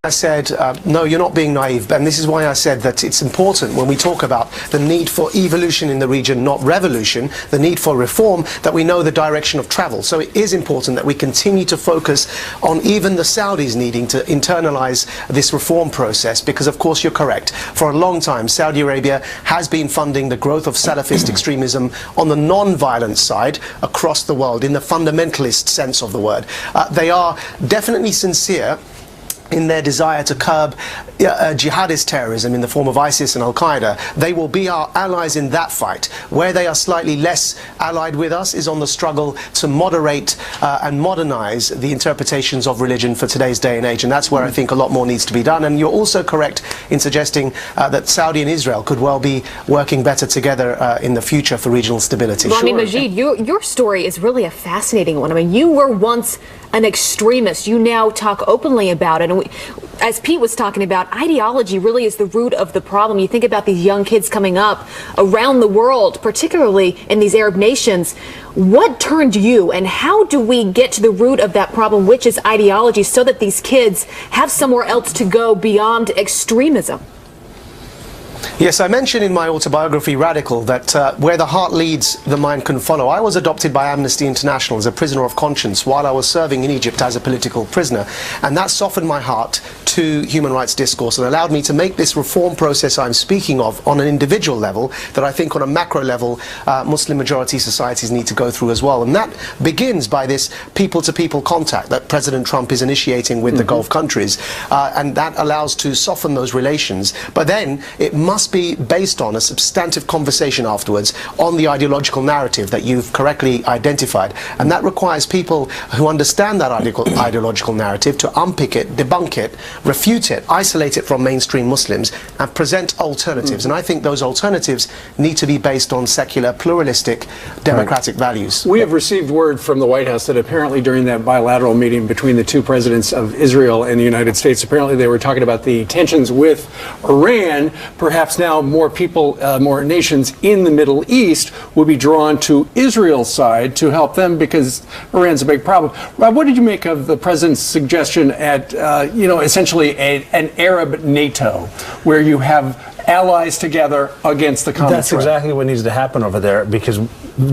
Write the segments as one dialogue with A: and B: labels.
A: I said, no, you're not being naive, and this is why I said that it's important when we talk about the need for evolution in the region, not revolution, the need for reform, that we know the direction of travel. So it is important that we continue to focus on even the Saudis needing to internalize this reform process, because of course you're correct. For a long time, Saudi Arabia has been funding the growth of Salafist extremism on the non-violent side across the world, in the fundamentalist sense of the word. They are definitely sincere in their desire to curb jihadist terrorism in the form of ISIS and Al-Qaeda. They will be our allies in that fight. Where they are slightly less allied with us is on the struggle to moderate and modernize the interpretations of religion for today's day and age, and that's where I think a lot more needs to be done. And you're also correct in suggesting that Saudi and Israel could well be working better together in the future for regional stability.
B: Well, I mean, Majid, your story is really a fascinating one. I mean, you were once an extremist. You now talk openly about it. And as Pete was talking about, ideology really is the root of the problem. You think about these young kids coming up around the world, particularly in these Arab nations. What turned you, and how do we get to the root of that problem, which is ideology, so that these kids have somewhere else to go beyond extremism?
A: Yes, I mentioned in my autobiography, Radical, that where the heart leads, the mind can follow. I was adopted by Amnesty International as a prisoner of conscience while I was serving in Egypt as a political prisoner, and that softened my heart to human rights discourse and allowed me to make this reform process I'm speaking of on an individual level that I think on a macro level Muslim majority societies need to go through as well. And that begins by this people-to-people contact that President Trump is initiating with the Gulf countries, and that allows to soften those relations. But then it must be based on a substantive conversation afterwards on the ideological narrative that you've correctly identified, and that requires people who understand that ideological narrative to unpick it, debunk it, refute it, isolate it from mainstream Muslims, and present alternatives. And I think those alternatives need to be based on secular, pluralistic, democratic values.
C: We have received word from the White House that apparently during that bilateral meeting between the two presidents of Israel and the United States, apparently they were talking about the tensions with Iran. Perhaps now more people, more nations in the Middle East will be drawn to Israel's side to help them because Iran's a big problem. Rob, what did you make of the president's suggestion at, essentially an Arab NATO, where you have allies together against the common
D: That's
C: threat?
D: exactly what needs to happen over there, because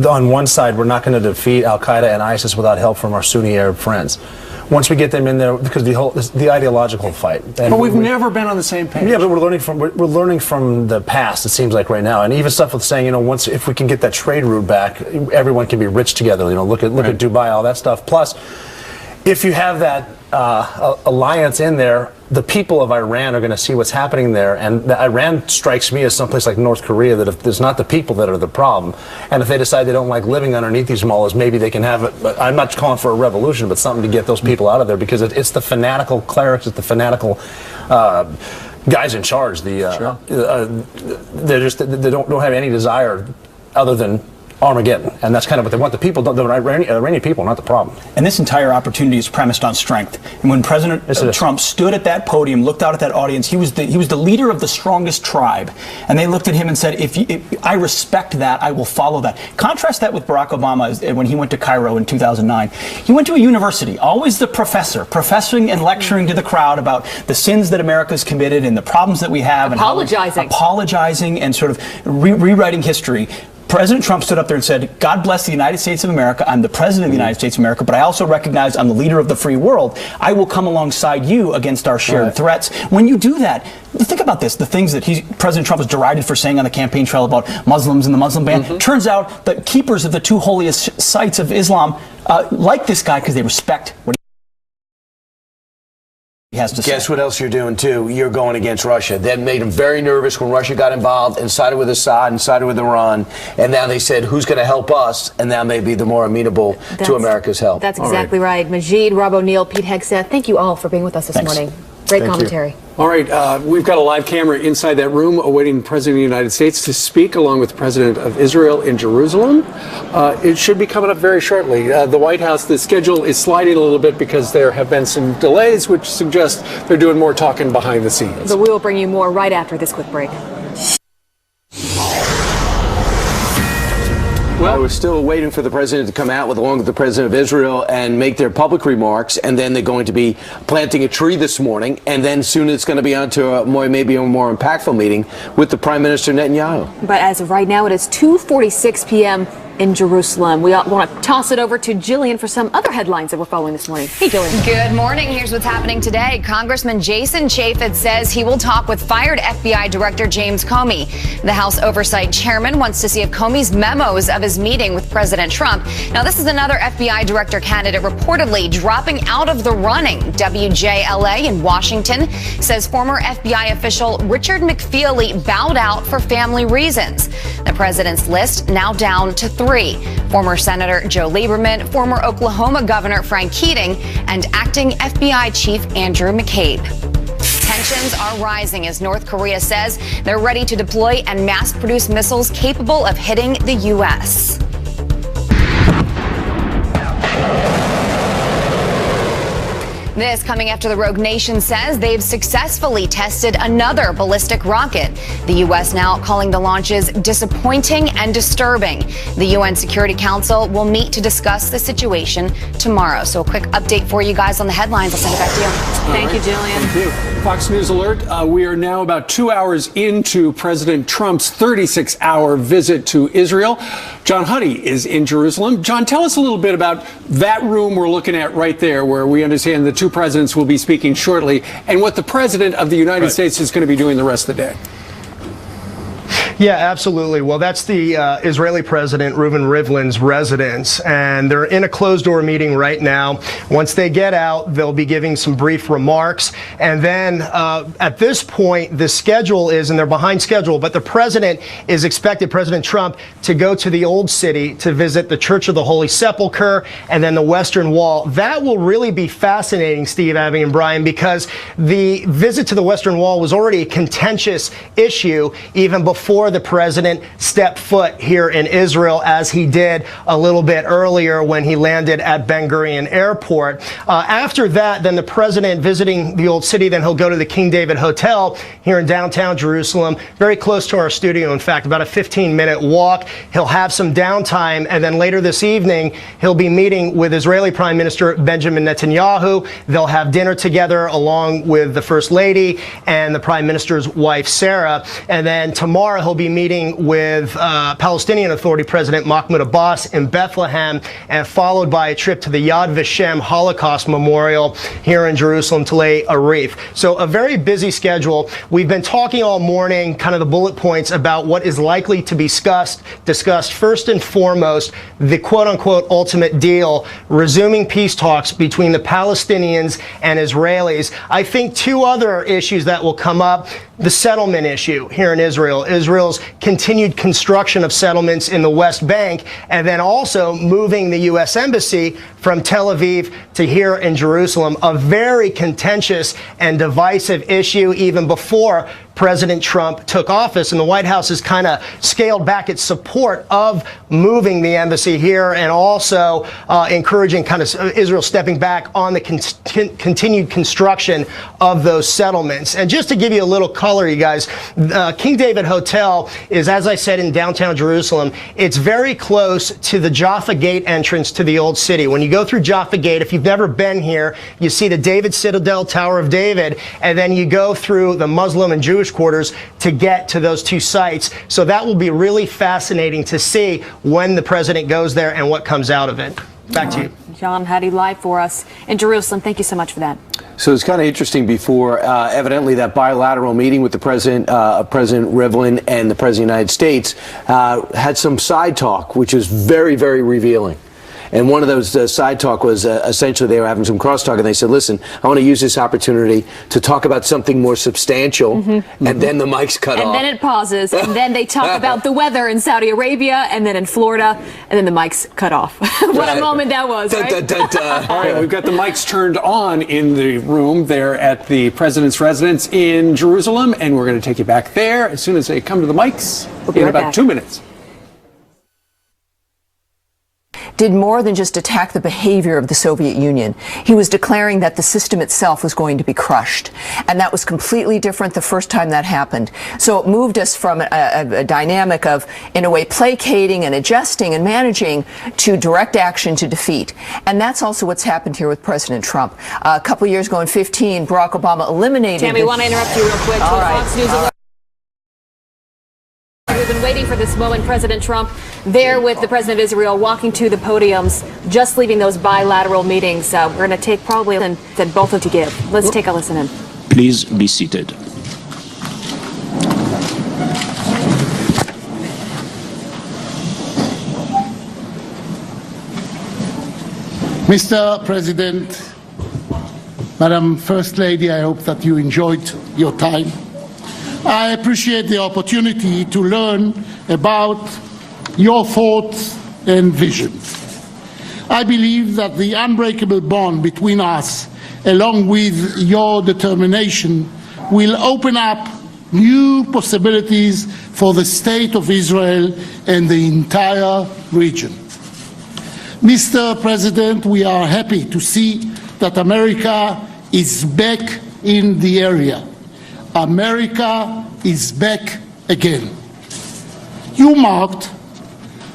D: on one side, we're not going to defeat Al-Qaeda and ISIS without help from our Sunni Arab friends. Once we get them in there, because the ideological fight.
C: But we've never been on the same page.
D: Yeah, but we're learning from the past. It seems like right now, and even stuff with saying, if we can get that trade route back, everyone can be rich together. Look at Dubai, all that stuff. Plus, if you have that alliance in there, the people of Iran are going to see what's happening there, and Iran strikes me as someplace like North Korea, that if there's not the people that are the problem, and if they decide they don't like living underneath these mullahs, maybe they can have it. I'm not calling for a revolution, but something to get those people out of there, because it's the fanatical clerics, it's the fanatical guys in charge. They don't have any desire other than Armageddon, and that's kind of what they want. The people, the Iranian people, not the problem.
E: And this entire opportunity is premised on strength. And when President Trump stood at that podium, looked out at that audience, he was the leader of the strongest tribe, and they looked at him and said, "If I respect that, I will follow that." Contrast that with Barack Obama when he went to Cairo in 2009. He went to a university, always the professor, professing and lecturing to the crowd about the sins that America's committed and the problems that we have, apologizing and sort of rewriting history. President Trump stood up there and said, "God bless the United States of America. I'm the president of the United States of America, but I also recognize I'm the leader of the free world. I will come alongside you against our shared threats." When you do that, think about this, the things that President Trump was derided for saying on the campaign trail about Muslims and the Muslim ban. Turns out the keepers of the two holiest sites of Islam like this guy because they respect what he has to say.
F: Guess what else you're doing too? You're going against Russia. That made them very nervous when Russia got involved and sided with Assad and sided with Iran. And now they said, who's going to help us? And now maybe they're more amenable to America's help.
B: That's exactly right. Majid, Rob O'Neill, Pete Hegseth, thank you all for being with us this morning. Great commentary.
C: All right, we've got a live camera inside that room awaiting the President of the United States to speak, along with the President of Israel in Jerusalem. It should be coming up very shortly. The White House, the schedule is sliding a little bit because there have been some delays, which suggest they're doing more talking behind the scenes.
B: But we will bring you more right after this quick break.
C: Well,
F: we're still waiting for the president to come out along with the president of Israel and make their public remarks, and then they're going to be planting a tree this morning, and then soon it's going to be on to maybe a more impactful meeting with the Prime Minister Netanyahu.
B: But as of right now, it is 2:46 p.m. in Jerusalem. We want to toss it over to Jillian for some other headlines that we're following this morning. Hey, Jillian.
G: Good morning. Here's what's happening today. Congressman Jason Chaffetz says he will talk with fired FBI Director James Comey. The House Oversight Chairman wants to see if Comey's memos of his meeting with President Trump. Now, this is another FBI Director candidate reportedly dropping out of the running. WJLA in Washington says former FBI official Richard McFeely bowed out for family reasons. The president's list now down to 3. Former Senator Joe Lieberman, former Oklahoma Governor Frank Keating, and acting FBI Chief Andrew McCabe. Tensions are rising as North Korea says they're ready to deploy and mass-produce missiles capable of hitting the U.S. This coming after the rogue nation says they've successfully tested another ballistic rocket. The U.S. now calling the launches disappointing and disturbing. The UN Security Council will meet to discuss the situation tomorrow. So a quick update for you guys on the headlines. I'll send it back to you.
B: Thank you, Jillian.
C: Thank you. Fox News alert. We are now about 2 hours into President Trump's 36-hour visit to Israel. John Huddy is in Jerusalem. John, tell us a little bit about that room we're looking at right there, where we understand the two presidents will be speaking shortly, and what the president of the United States is going to be doing the rest of the day.
H: Yeah, absolutely. Well, that's the Israeli president, RIVLIN's residence, and they're in a closed-door meeting right now. Once they get out, they'll be giving some brief remarks, and then at this point, the schedule is, and they're behind schedule, but the president is expected, President Trump, to go to the Old City to visit the Church of the Holy Sepulchre and then the Western Wall. That will really be fascinating, Steve, Abby, and Brian, because the visit to the Western Wall was already a contentious issue even before the president stepped foot here in Israel, as he did a little bit earlier when he landed at Ben Gurion Airport. After that, then the president visiting the Old City, then he'll go to the King David Hotel here in downtown Jerusalem, very close to our studio, in fact, about a 15-minute walk. He'll have some downtime, and then later this evening, he'll be meeting with Israeli Prime Minister Benjamin Netanyahu. They'll have dinner together along with the First Lady and the Prime Minister's wife, Sarah. And then tomorrow, he'll be meeting with Palestinian Authority President Mahmoud Abbas in Bethlehem, and followed by a trip to the Yad Vashem Holocaust Memorial here in Jerusalem to lay a wreath. So a very busy schedule. We've been talking all morning, kind of the bullet points about what is likely to be discussed. First and foremost, the quote-unquote ultimate deal, resuming peace talks between the Palestinians and Israelis. I think two other issues that will come up: the settlement issue here in Israel, Israel's continued construction of settlements in the West Bank, and then also moving the U.S. Embassy from Tel Aviv to here in Jerusalem, a very contentious and divisive issue even before President Trump took office, and the White House has kind of scaled back its support of moving the embassy here, and also encouraging kind of Israel stepping back on the continued construction of those settlements. And just to give you a little color, you guys, King David Hotel is, as I said, in downtown Jerusalem. It's very close to the Jaffa Gate entrance to the Old City. When you go through Jaffa Gate, if you've never been here, you see the David Citadel, Tower of David, and then you go through the Muslim and Jewish quarters to get to those two sites. So that will be really fascinating to see when the president goes there and what comes out of it. Back to you.
B: John Huddy live for us in Jerusalem. Thank you so much for that.
F: So it's kind of interesting. Before, evidently, that bilateral meeting with the president, President Rivlin, and the president of the United States had some side talk, which is very, very revealing. And one of those side talk was essentially they were having some crosstalk, and they said, listen, I want to use this opportunity to talk about something more substantial, and then the mic's cut off.
B: And then it pauses, and then they talk about the weather in Saudi Arabia, and then in Florida, and then the mic's cut off. What a moment that was, right?
C: All right, we've got the mics turned on in the room there at the president's residence in Jerusalem, and we're going to take you back there as soon as they come to the mics
B: We'll be
C: in
B: right
C: about
B: back.
C: 2 minutes.
I: did more than just attack the behavior of the Soviet Union. He was declaring that the system itself was going to be crushed. And that was completely different the first time that happened. So it moved us from a dynamic of, in a way, placating and adjusting and managing to direct action to defeat. And that's also what's happened here with President Trump. A couple years ago in 2015, Barack Obama eliminated...
B: Tammy, I want to interrupt you real quick.
I: All right.
B: Fox News Alert. We've been waiting for this moment. President Trump there with the president of Israel walking to the podiums, just leaving those bilateral meetings. We're going to take probably than both of you give. Let's take a listen in.
J: Please be seated.
K: Mr. President, Madam First Lady, I hope that you enjoyed your time. I appreciate the opportunity to learn about your thoughts and visions. I believe that the unbreakable bond between us, along with your determination, will open up new possibilities for the State of Israel and the entire region. Mr. President, we are happy to see that America is back in the area. America is back again. You marked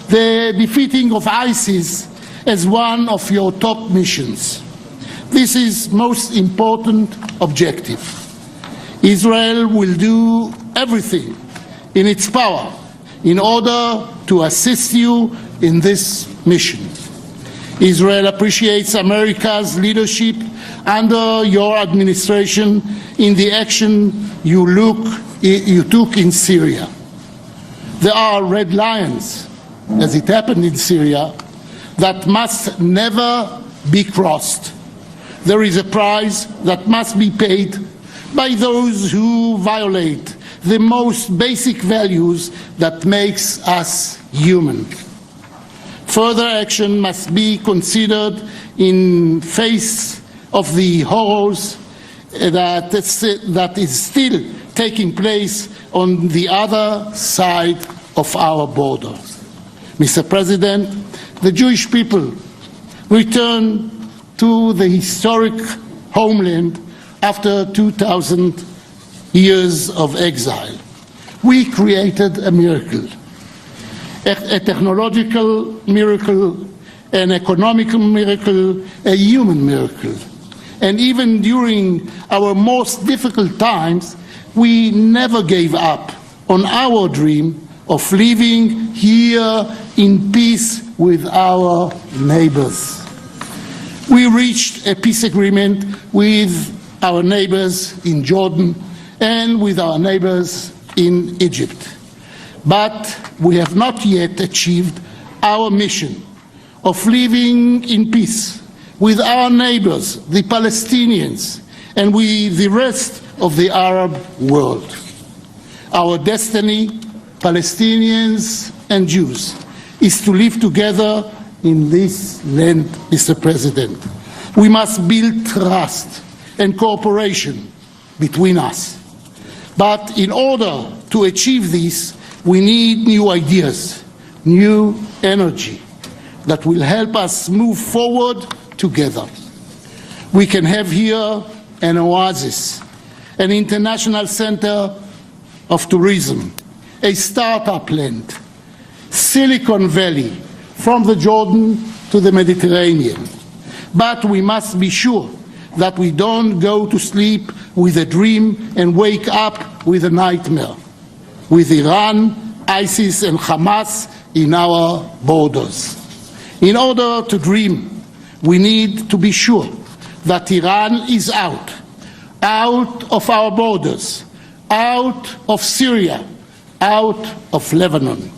K: the defeating of ISIS as one of your top missions. This is most important objective. Israel will do everything in its power in order to assist you in this mission. Israel appreciates America's leadership under your administration in the action you took in Syria. There are red lines, as it happened in Syria, that must never be crossed. There is a price that must be paid by those who violate the most basic values that makes us human. Further action must be considered in face of the horrors that is still taking place on the other side of our border. Mr. President, the Jewish people returned to the historic homeland after 2,000 years of exile. We created a miracle, a technological miracle, an economical miracle, a human miracle. And even during our most difficult times, we never gave up on our dream of living here in peace with our neighbors. We reached a peace agreement with our neighbors in Jordan and with our neighbors in Egypt. But we have not yet achieved our mission of living in peace with our neighbors, the Palestinians, and with the rest of the Arab world. Our destiny, Palestinians and Jews, is to live together in this land, Mr. President. We must build trust and cooperation between us. But in order to achieve this, we need new ideas, new energy that will help us move forward together. We can have here an oasis, an international center of tourism, a startup land, Silicon Valley, from the Jordan to the Mediterranean. But we must be sure that we don't go to sleep with a dream and wake up with a nightmare, with Iran, ISIS and Hamas in our borders. In order to dream, we need to be sure that Iran is out of our borders, out of Syria, out of Lebanon.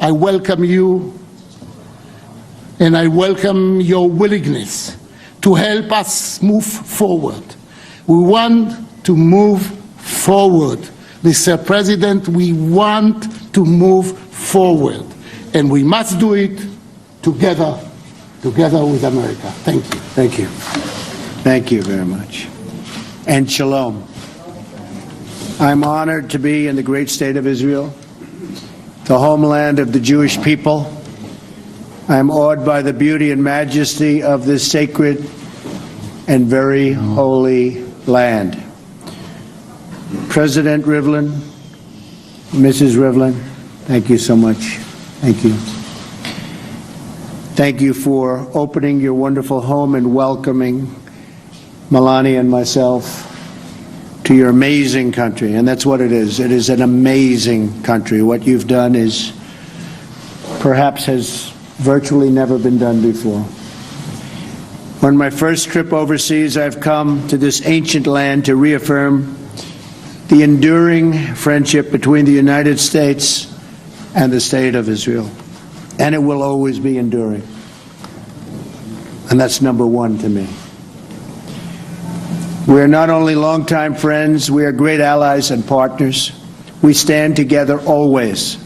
K: I welcome you and I welcome your willingness to help us move forward. We want to move forward. Mr. President, we want to move forward, and we must do it together with America. Thank you.
L: Thank you. Thank you very much. And shalom. I'm honored to be in the great state of Israel, the homeland of the Jewish people, I am awed by the beauty and majesty of this sacred and very holy land. President Rivlin, Mrs. Rivlin, thank you so much. Thank you. Thank you for opening your wonderful home and welcoming Melania and myself to your amazing country. And that's what it is. It is an amazing country. What you've done is perhaps has virtually never been done before. On my first trip overseas, I've come to this ancient land to reaffirm the enduring friendship between the United States and the State of Israel. And it will always be enduring. And that's number one to me. We are not only longtime friends, we are great allies and partners. We stand together always.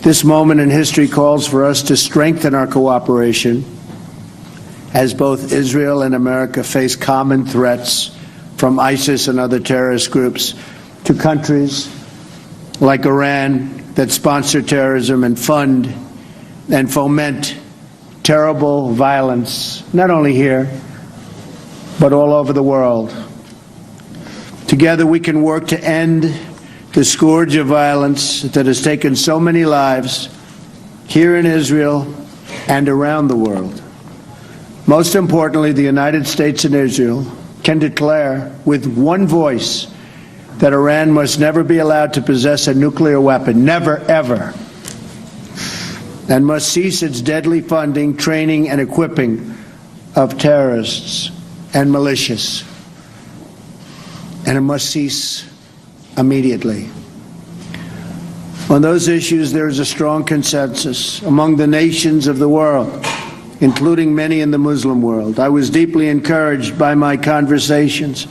L: This moment in history calls for us to strengthen our cooperation as both Israel and America face common threats from ISIS and other terrorist groups to countries like Iran that sponsor terrorism and fund and foment terrible violence, not only here, but all over the world. Together we can work to end the scourge of violence that has taken so many lives here in Israel and around the world. Most importantly, the United States and Israel can declare with one voice that Iran must never be allowed to possess a nuclear weapon, never, ever, and must cease its deadly funding, training, and equipping of terrorists and militias. And it must cease immediately. On those issues, there is a strong consensus among the nations of the world, including many in the Muslim world. I was deeply encouraged by my conversations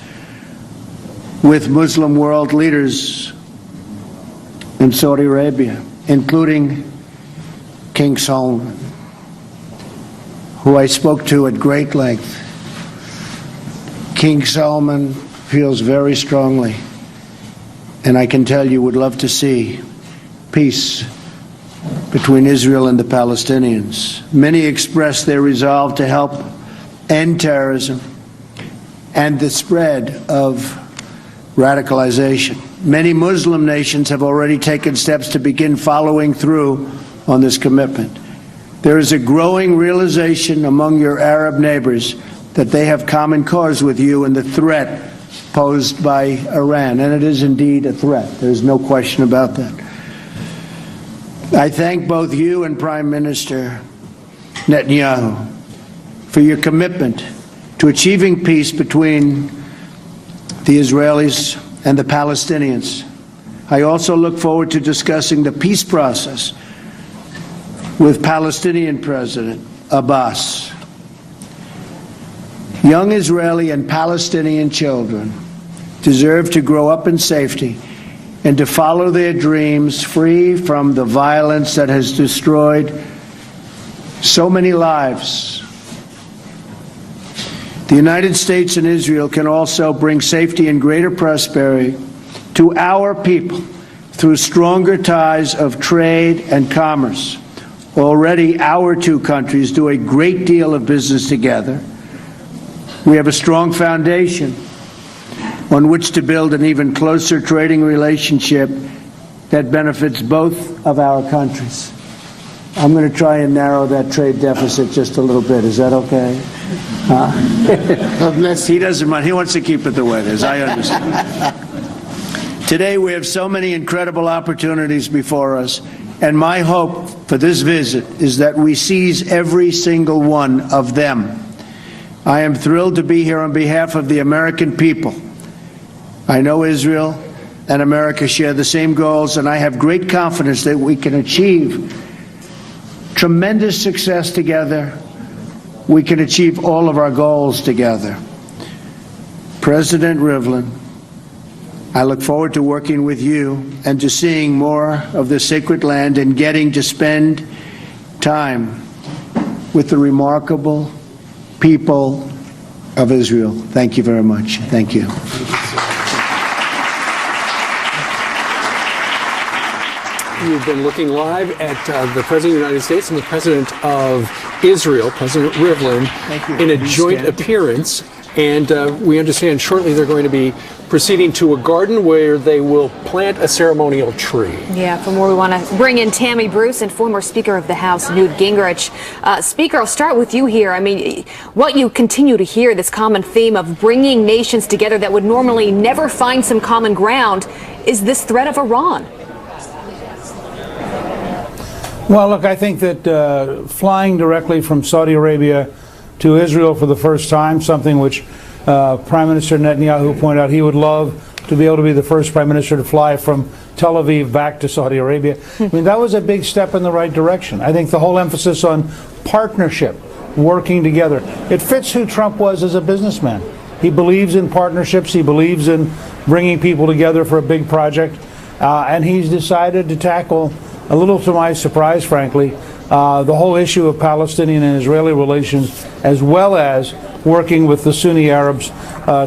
L: with Muslim world leaders in Saudi Arabia, including King Salman, who I spoke to at great length. King Salman feels very strongly, and I can tell you would love to see peace between Israel and the Palestinians. Many expressed their resolve to help end terrorism and the spread of radicalization. Many Muslim nations have already taken steps to begin following through on this commitment. There is a growing realization among your Arab neighbors that they have common cause with you in the threat posed by Iran, and it is indeed a threat. There's no question about that. I thank both you and Prime Minister Netanyahu for your commitment to achieving peace between the Israelis and the Palestinians. I also look forward to discussing the peace process with Palestinian President Abbas. Young Israeli and Palestinian children deserve to grow up in safety and to follow their dreams free from the violence that has destroyed so many lives. The United States and Israel can also bring safety and greater prosperity to our people through stronger ties of trade and commerce. Already, our two countries do a great deal of business together. We have a strong foundation on which to build an even closer trading relationship that benefits both of our countries. I'm going to try and narrow that trade deficit just a little bit. Is that okay? He doesn't mind. He wants to keep it the way it is. I understand. Today we have so many incredible opportunities before us, and my hope for this visit is that we seize every single one of them. I am thrilled to be here on behalf of the American people. I know Israel and America share the same goals, and I have great confidence that we can achieve tremendous success together. We can achieve all of our goals together. President Rivlin, I look forward to working with you and to seeing more of the sacred land and getting to spend time with the remarkable people of Israel. Thank you very much. Thank you.
C: you've been looking live at the President of the United States and the President of Israel, President Rivlin, in a joint appearance. And we understand shortly they're going to be proceeding to a garden where they will plant a ceremonial tree.
B: Yeah, for more, we want to bring in Tammy Bruce and former Speaker of the House, Newt Gingrich. Speaker, I'll start with you here. I mean, what you continue to hear, this common theme of bringing nations together that would normally never find some common ground, is this threat of Iran.
J: Well, look, I think that flying directly from Saudi Arabia to Israel for the first time, something which Prime Minister Netanyahu pointed out he would love to be able to be the first Prime Minister to fly from Tel Aviv back to Saudi Arabia. I mean, that was a big step in the right direction. I think the whole emphasis on partnership, working together, it fits who Trump was as a businessman. He believes in partnerships. He believes in bringing people together for a big project. And he's decided to tackle, a little to my surprise, frankly, the whole issue of Palestinian and Israeli relations, as well as working with the Sunni Arabs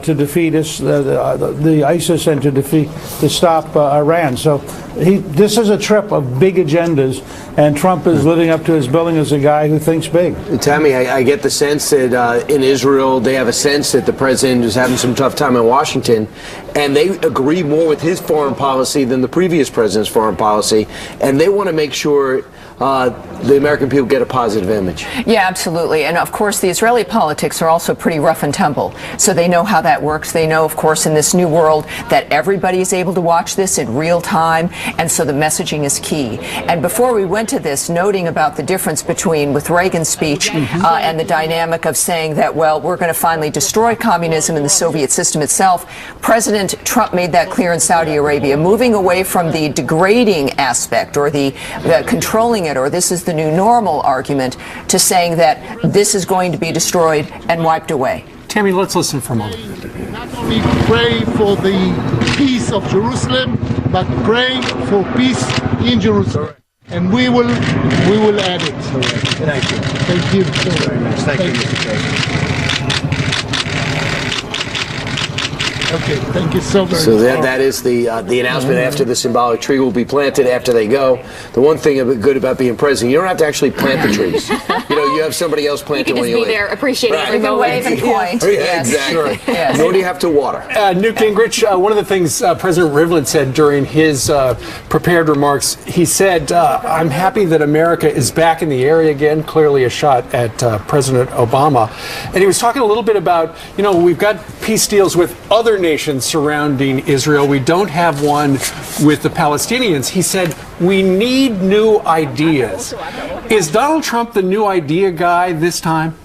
J: to defeat the ISIS and to stop Iran. So this is a trip of big agendas, and Trump is living up to his billing as a guy who thinks big.
F: Tammy, I get the sense that in Israel they have a sense that the president is having some tough time in Washington, and they agree more with his foreign policy than the previous president's foreign policy, and they want to make sure the American people get a positive image.
I: Yeah, absolutely. And of course, the Israeli politics are also pretty rough and tumble. So they know how that works. They know, of course, in this new world that everybody is able to watch this in real time. And so the messaging is key. And before we went to this, noting about the difference between with Reagan's speech and the dynamic of saying that, well, we're going to finally destroy communism and the Soviet system itself, President Trump made that clear in Saudi Arabia, moving away from the degrading aspect or the controlling it, or this is the new normal argument, to saying that this is going to be destroyed and wiped away.
C: Tammy, let's listen for a moment.
K: Not only pray for the peace of Jerusalem, but pray for peace in Jerusalem. And we will add it.
L: Thank you.
K: Thank you.
L: Very nice. Thank you, Mr. President.
K: Okay, thank you so very much.
F: So that is the announcement after the symbolic tree will be planted after they go. The one thing good about being president, you don't have to actually plant the trees. You have somebody else plant them when you leave.
B: You can just be there, appreciating every
I: You can
B: moment.
I: wave and point.
F: Yeah,
I: Yes.
F: exactly.
I: Yes.
F: Nor do you have to water.
C: Newt Gingrich, one of the things President Rivlin said during his prepared remarks, he said, I'm happy that America is back in the area again, clearly a shot at President Obama. And he was talking a little bit about, we've got peace deals with other nations surrounding Israel. We don't have one with the Palestinians. He said, we need new ideas. Is Donald Trump the new idea guy this time?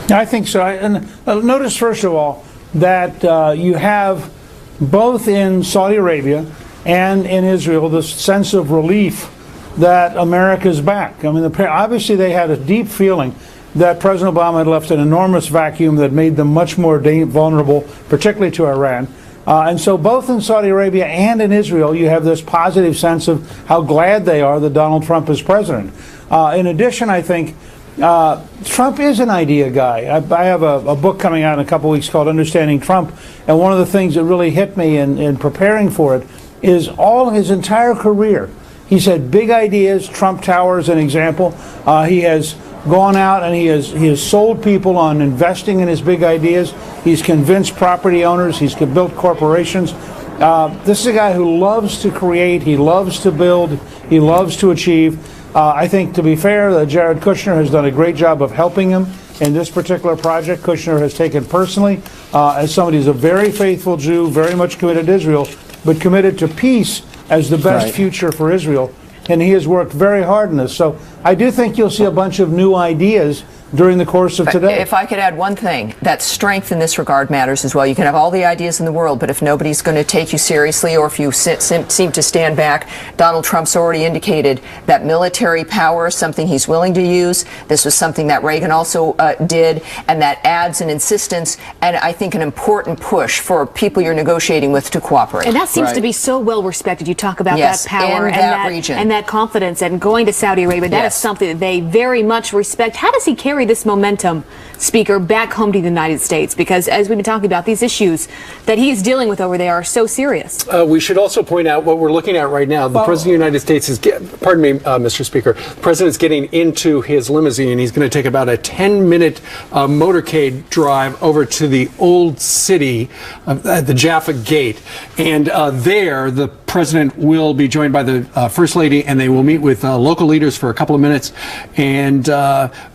J: I think so. And notice, first of all, that you have both in Saudi Arabia and in Israel this sense of relief that America's back. I mean, obviously they had a deep feeling that President Obama had left an enormous vacuum that made them much more vulnerable, particularly to Iran. And so both in Saudi Arabia and in Israel, you have this positive sense of how glad they are that Donald Trump is president. In addition, I think Trump is an idea guy. I have a book coming out in a couple weeks called Understanding Trump, and one of the things that really hit me in preparing for it is all his entire career. He's had big ideas. Trump Tower is an example. He has gone out and he has sold people on investing in his big ideas. He's convinced property owners. He's built corporations. This is a guy who loves to create. He loves to build. He loves to achieve. I think, to be fair, Jared Kushner has done a great job of helping him in this particular project. Kushner has taken personally as somebody who's a very faithful Jew, very much committed to Israel, but committed to peace as the best future for Israel. And he has worked very hard in this. So I do think you'll see a bunch of new ideas during the course of today.
I: If I could add one thing, that strength in this regard matters as well. You can have all the ideas in the world, but if nobody's going to take you seriously, or if you seem to stand back, Donald Trump's already indicated that military power is something he's willing to use. This was something that Reagan also did, and that adds an insistence and I think an important push for people you're negotiating with to cooperate.
B: And that seems to be so well respected. You talk about that power
I: in that region
B: and that confidence, and going to Saudi Arabia, that is something that they very much respect. How does he carry carry this momentum, Speaker, back home to the United States? Because as we've been talking about, these issues that he is dealing with over there are so serious.
C: We should also point out what we're looking at right now. The President of the United States is, pardon me, Mr. Speaker, the President's getting into his limousine. He's going to take about a 10-minute motorcade drive over to the Old City at the Jaffa Gate. And there, the President will be joined by the First Lady, and they will meet with local leaders for a couple of minutes. And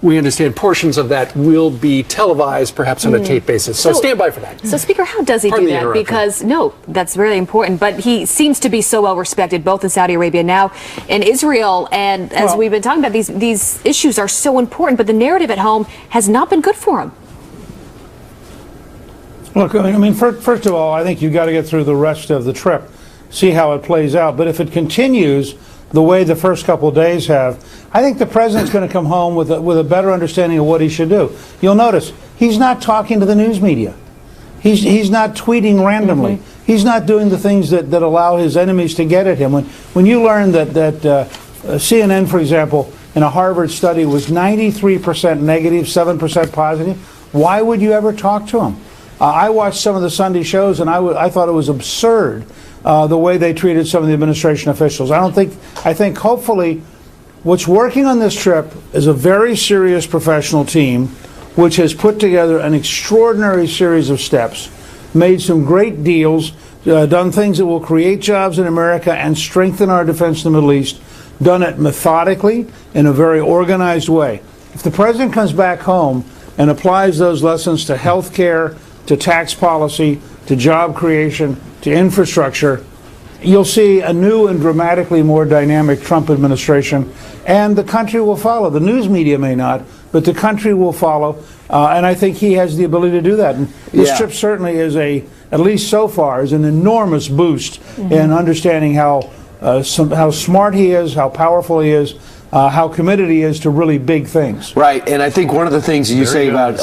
C: we understand portions of that will be televised, perhaps on a tape basis. So stand by for that.
B: So, Speaker, how does he do that? Because, no, that's really important. But he seems to be so well respected, both in Saudi Arabia now and Israel. And as we've been talking about, these issues are so important. But the narrative at home has not been good for him.
J: Look, I mean, first of all, I think you've got to get through the rest of the trip, see how it plays out. But if it continues the way the first couple of days have, I think the President's going to come home with a better understanding of what he should do. You'll notice he's not talking to the news media. He's not tweeting randomly. He's not doing the things that allow his enemies to get at him. When you learn that CNN, for example, in a Harvard study was 93% negative, 7% positive, why would you ever talk to him? I watched some of the Sunday shows, and I thought it was absurd the way they treated some of the administration officials. I think hopefully what's working on this trip is a very serious professional team which has put together an extraordinary series of steps, made some great deals, done things that will create jobs in America and strengthen our defense in the Middle East, done it methodically in a very organized way. If the President comes back home and applies those lessons to health care, to tax policy, to job creation, to infrastructure, you'll see a new and dramatically more dynamic Trump administration, and the country will follow. The news media may not, but the country will follow, and I think he has the ability to do that. And this trip certainly is at least so far, is an enormous boost in understanding how smart he is, how powerful he is, how committed he is to really big things.
F: Right, and I think one of the things that you say about,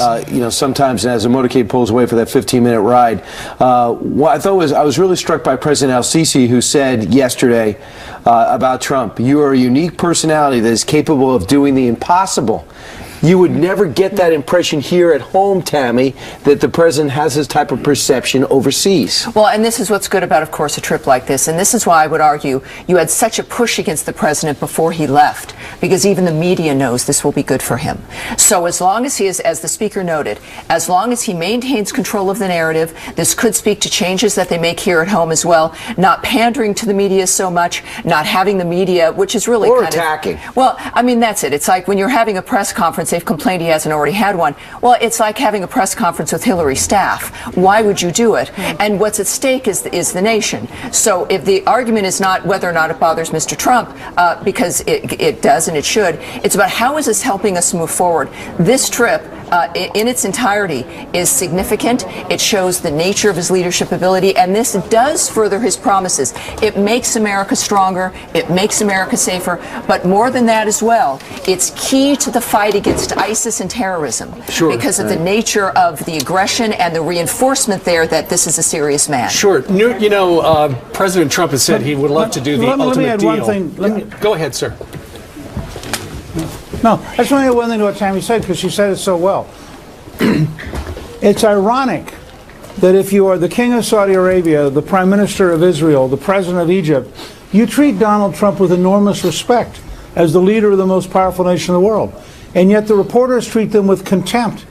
F: sometimes as a motorcade pulls away for that 15-minute ride, what I thought was, I was really struck by President al-Sisi, who said yesterday about Trump, "You are a unique personality that is capable of doing the impossible." You would never get that impression here at home, Tammy, that the President has this type of perception overseas.
I: Well, and this is what's good about, of course, a trip like this. And this is why I would argue you had such a push against the President before he left, because even the media knows this will be good for him. So as long as he is, as the Speaker noted, as long as he maintains control of the narrative, this could speak to changes that they make here at home as well, not pandering to the media so much, not having the media, which is really
F: or attacking.
I: Well, I mean, that's it. It's like when you're having a press conference, they've complained he hasn't already had one. Well, it's like having a press conference with Hillary's staff. Why would you do it? And what's at stake is the nation. So if the argument is not whether or not it bothers Mr. Trump, because it does and it should, it's about how is this helping us move forward. This trip, in its entirety, is significant. It shows the nature of his leadership ability, and this does further his promises. It makes America stronger. It makes America safer. But more than that as well, it's key to the fight against ISIS and terrorism, because of the nature of the aggression and the reinforcement there that this is a serious man.
C: Sure. President Trump has said he would love to do the ultimate deal.
J: Let me add one thing.
C: Go ahead, sir.
J: No, I just want to add one thing to what Tammy said, because she said it so well. It's ironic that if you are the King of Saudi Arabia, the Prime Minister of Israel, the President of Egypt, you treat Donald Trump with enormous respect as the leader of the most powerful nation in the world. And yet the reporters treat them with contempt.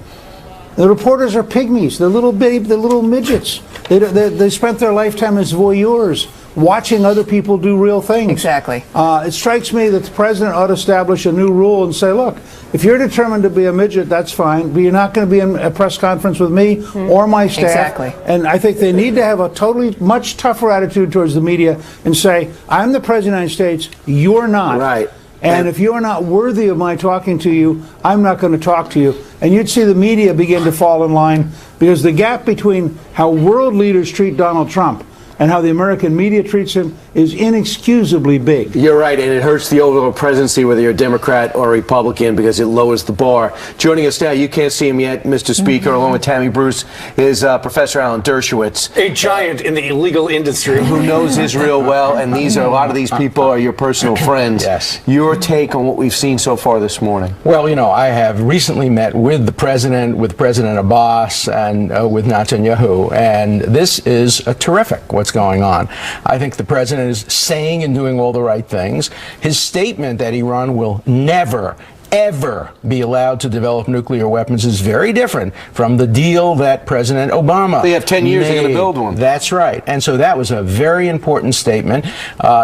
J: The reporters are pygmies. They're little midgets. They spent their lifetime as voyeurs, watching other people do real things.
I: Exactly.
J: It strikes me that the President ought to establish a new rule and say, look, if you're determined to be a midget, that's fine, but you're not going to be in a press conference with me or my staff.
I: Exactly.
J: And I think they need to have a totally much tougher attitude towards the media and say, I'm the President of the United States, you're not.
F: Right.
J: And if you're not worthy of my talking to you, I'm not going to talk to you. And you'd see the media begin to fall in line, because the gap between how world leaders treat Donald Trump and how the American media treats him is inexcusably big.
F: You're right, and it hurts the overall presidency, whether you're a Democrat or a Republican, because it lowers the bar. Joining us now, you can't see him yet, Mr. Speaker, along with Tammy Bruce, is Professor Alan Dershowitz.
C: A giant in the legal industry.
F: Who knows Israel well, and a lot of these people are your personal friends.
M: Yes.
F: Your take on what we've seen so far this morning?
M: Well, you know, I have recently met with the president, with President Abbas, and with Netanyahu, and this is terrific what's going on. I think the president is saying and doing all the right things. His statement that Iran will never, ever be allowed to develop nuclear weapons is very different from the deal that President Obama
F: They have 10 years,
M: made.
F: they're going to build one.
M: That's right. And so that was a very important statement.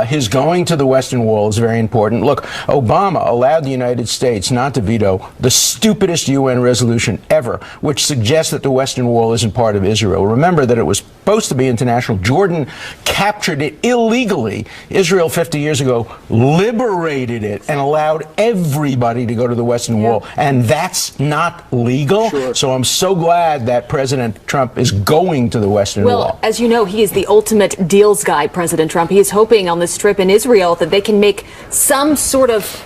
M: His going to the Western Wall is very important. Look, Obama allowed the United States not to veto the stupidest UN resolution ever, which suggests that the Western Wall isn't part of Israel. Remember that it was supposed to be international. Jordan captured it illegally. Israel 50 years ago liberated it and allowed everybody to go to the Western Wall, and that's not legal.
C: Sure.
M: So I'm so glad that President Trump is going to the Western Wall.
B: Well, as you know, he is the ultimate deals guy, President Trump. He is hoping on this trip in Israel that they can make some sort of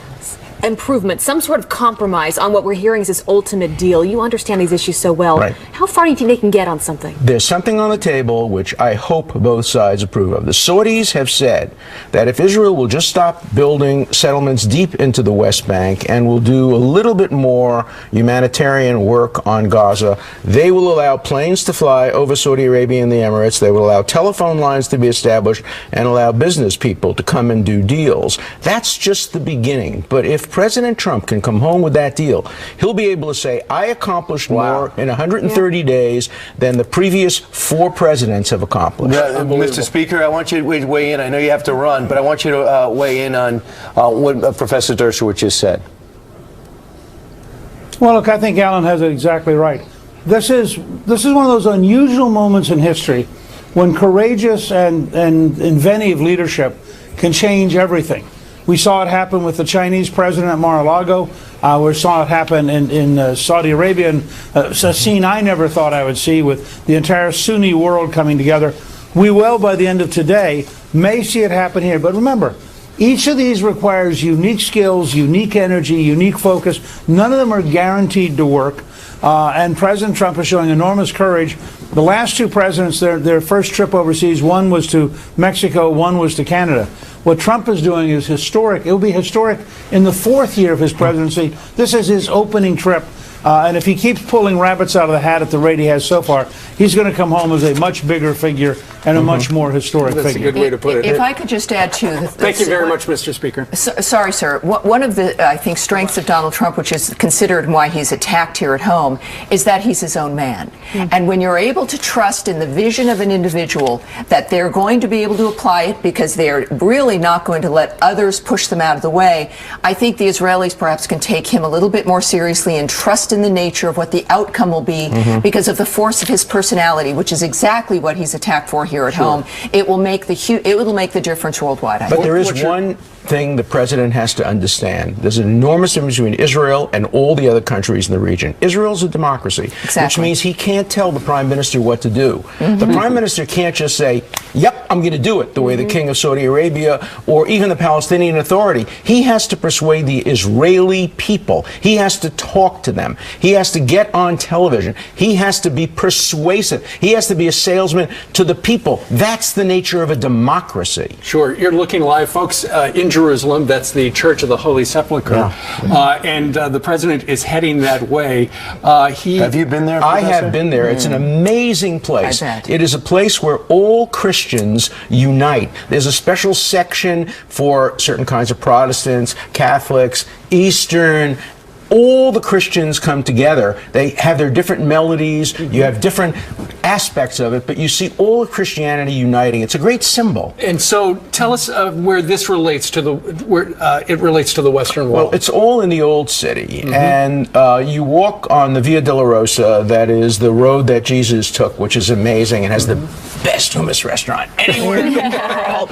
B: improvement, some sort of compromise on what we're hearing is this ultimate deal. You understand these issues so well.
M: Right.
B: How far do you think they can get on something?
M: There's something on the table which I hope both sides approve of. The Saudis have said that if Israel will just stop building settlements deep into the West Bank and will do a little bit more humanitarian work on Gaza, they will allow planes to fly over Saudi Arabia and the Emirates. They will allow telephone lines to be established and allow business people to come and do deals. That's just the beginning. But if President Trump can come home with that deal, he'll be able to say, I accomplished more in 130 days than the previous 4 presidents have accomplished.
F: Mr. Speaker, I want you to weigh in. I know you have to run, but I want you to weigh in on what Professor Dershowitz just said.
J: Well, look, I think Alan has it exactly right. This is one of those unusual moments in history when courageous and inventive leadership can change everything. We saw it happen with the Chinese president at Mar-a-Lago. We saw it happen in Saudi Arabia, and a scene I never thought I would see with the entire Sunni world coming together. We will, by the end of today, may see it happen here. But remember, each of these requires unique skills, unique energy, unique focus. None of them are guaranteed to work. And President Trump is showing enormous courage. The last 2 presidents, their first trip overseas, one was to Mexico, one was to Canada. What Trump is doing is historic. It will be historic in the 4th year of his presidency. This is his opening trip. And if he keeps pulling rabbits out of the hat at the rate he has so far, he's going to come home as a much bigger figure and a much more historic figure.
C: That's a good way to put it.
I: If I could just add to
C: Thank you very much, Mr. Speaker.
I: Sorry, sir. One of the, I think, strengths of Donald Trump, which is considered why he's attacked here at home, is that he's his own man. And when you're able to trust in the vision of an individual that they're going to be able to apply it because they're really not going to let others push them out of the way, I think the Israelis perhaps can take him a little bit more seriously and trust in the nature of what the outcome will be because of the force of his personality, which is exactly what he's attacked for here at home. It will make the difference worldwide.
M: But there is one thing the president has to understand. There's an enormous difference between Israel and all the other countries in the region. Israel's a democracy, which means he can't tell the prime minister what to do. The prime minister can't just say, yep, I'm going to do it, the way the king of Saudi Arabia or even the Palestinian Authority. He has to persuade the Israeli people. He has to talk to them. He has to get on television. He has to be persuasive. He has to be a salesman to the people. That's the nature of a democracy.
C: Sure. You're looking live, folks, in Jerusalem. That's the Church of the Holy Sepulchre. And the president is heading that way.
F: Have you been there, Professor?
M: I have been there. It's an amazing place. It is a place where all Christians unite. There's a special section for certain kinds of Protestants, Catholics, Eastern. All the Christians come together. They have their different melodies. You have different aspects of it, but you see all of Christianity uniting. It's a great symbol.
C: And so, tell us where this relates to it relates to the Western Wall.
M: Well, it's all in the old city, and you walk on the Via Dolorosa. That is the road that Jesus took, which is amazing. It has the best hummus restaurant anywhere in the world.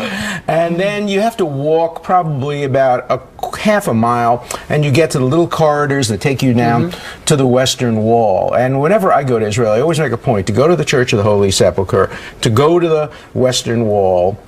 M: And then you have to walk probably about a half a mile, and you get to the little corridors that take you down to the Western Wall. And whenever I go to Israel, I always make a point to go to the Church of the Holy Sepulchre, to go to the Western Wall.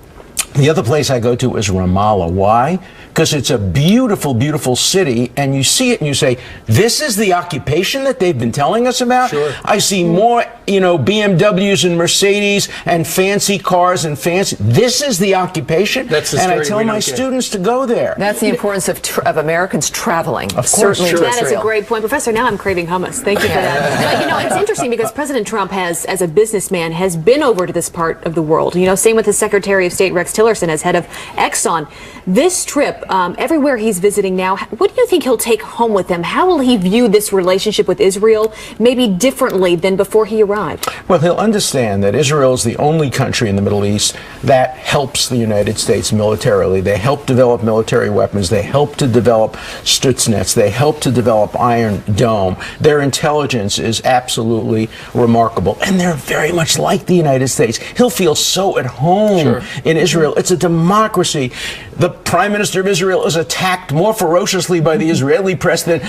M: The other place I go to is Ramallah. Why? Because it's a beautiful, beautiful city, and you see it and you say, this is the occupation that they've been telling us about?
C: Sure.
M: I see more, BMWs and Mercedes and fancy cars and fancy. This is the occupation?
C: That's the
M: and I
C: story
M: tell
C: we
M: my
C: don't get.
M: students to go there.
I: That's the importance of Americans traveling.
M: Of course,
I: certainly
M: sure.
I: to
B: That is a
I: Israel.
B: great point. Professor, now I'm craving hummus. Thank you for that. But, it's interesting because President Trump has, as a businessman, has been over to this part of the world. Same with his Secretary of State, Rex Tillerson, as head of Exxon. This trip, everywhere he's visiting now, what do you think he'll take home with him? How will he view this relationship with Israel maybe differently than before he arrived?
M: Well, he'll understand that Israel is the only country in the Middle East that helps the United States militarily. They help develop military weapons. They help to develop Stuxnets. They help to develop Iron Dome. Their intelligence is absolutely remarkable. And they're very much like the United States. He'll feel so at home in Israel. It's a democracy. The Prime Minister of Israel is attacked more ferociously by the Israeli press than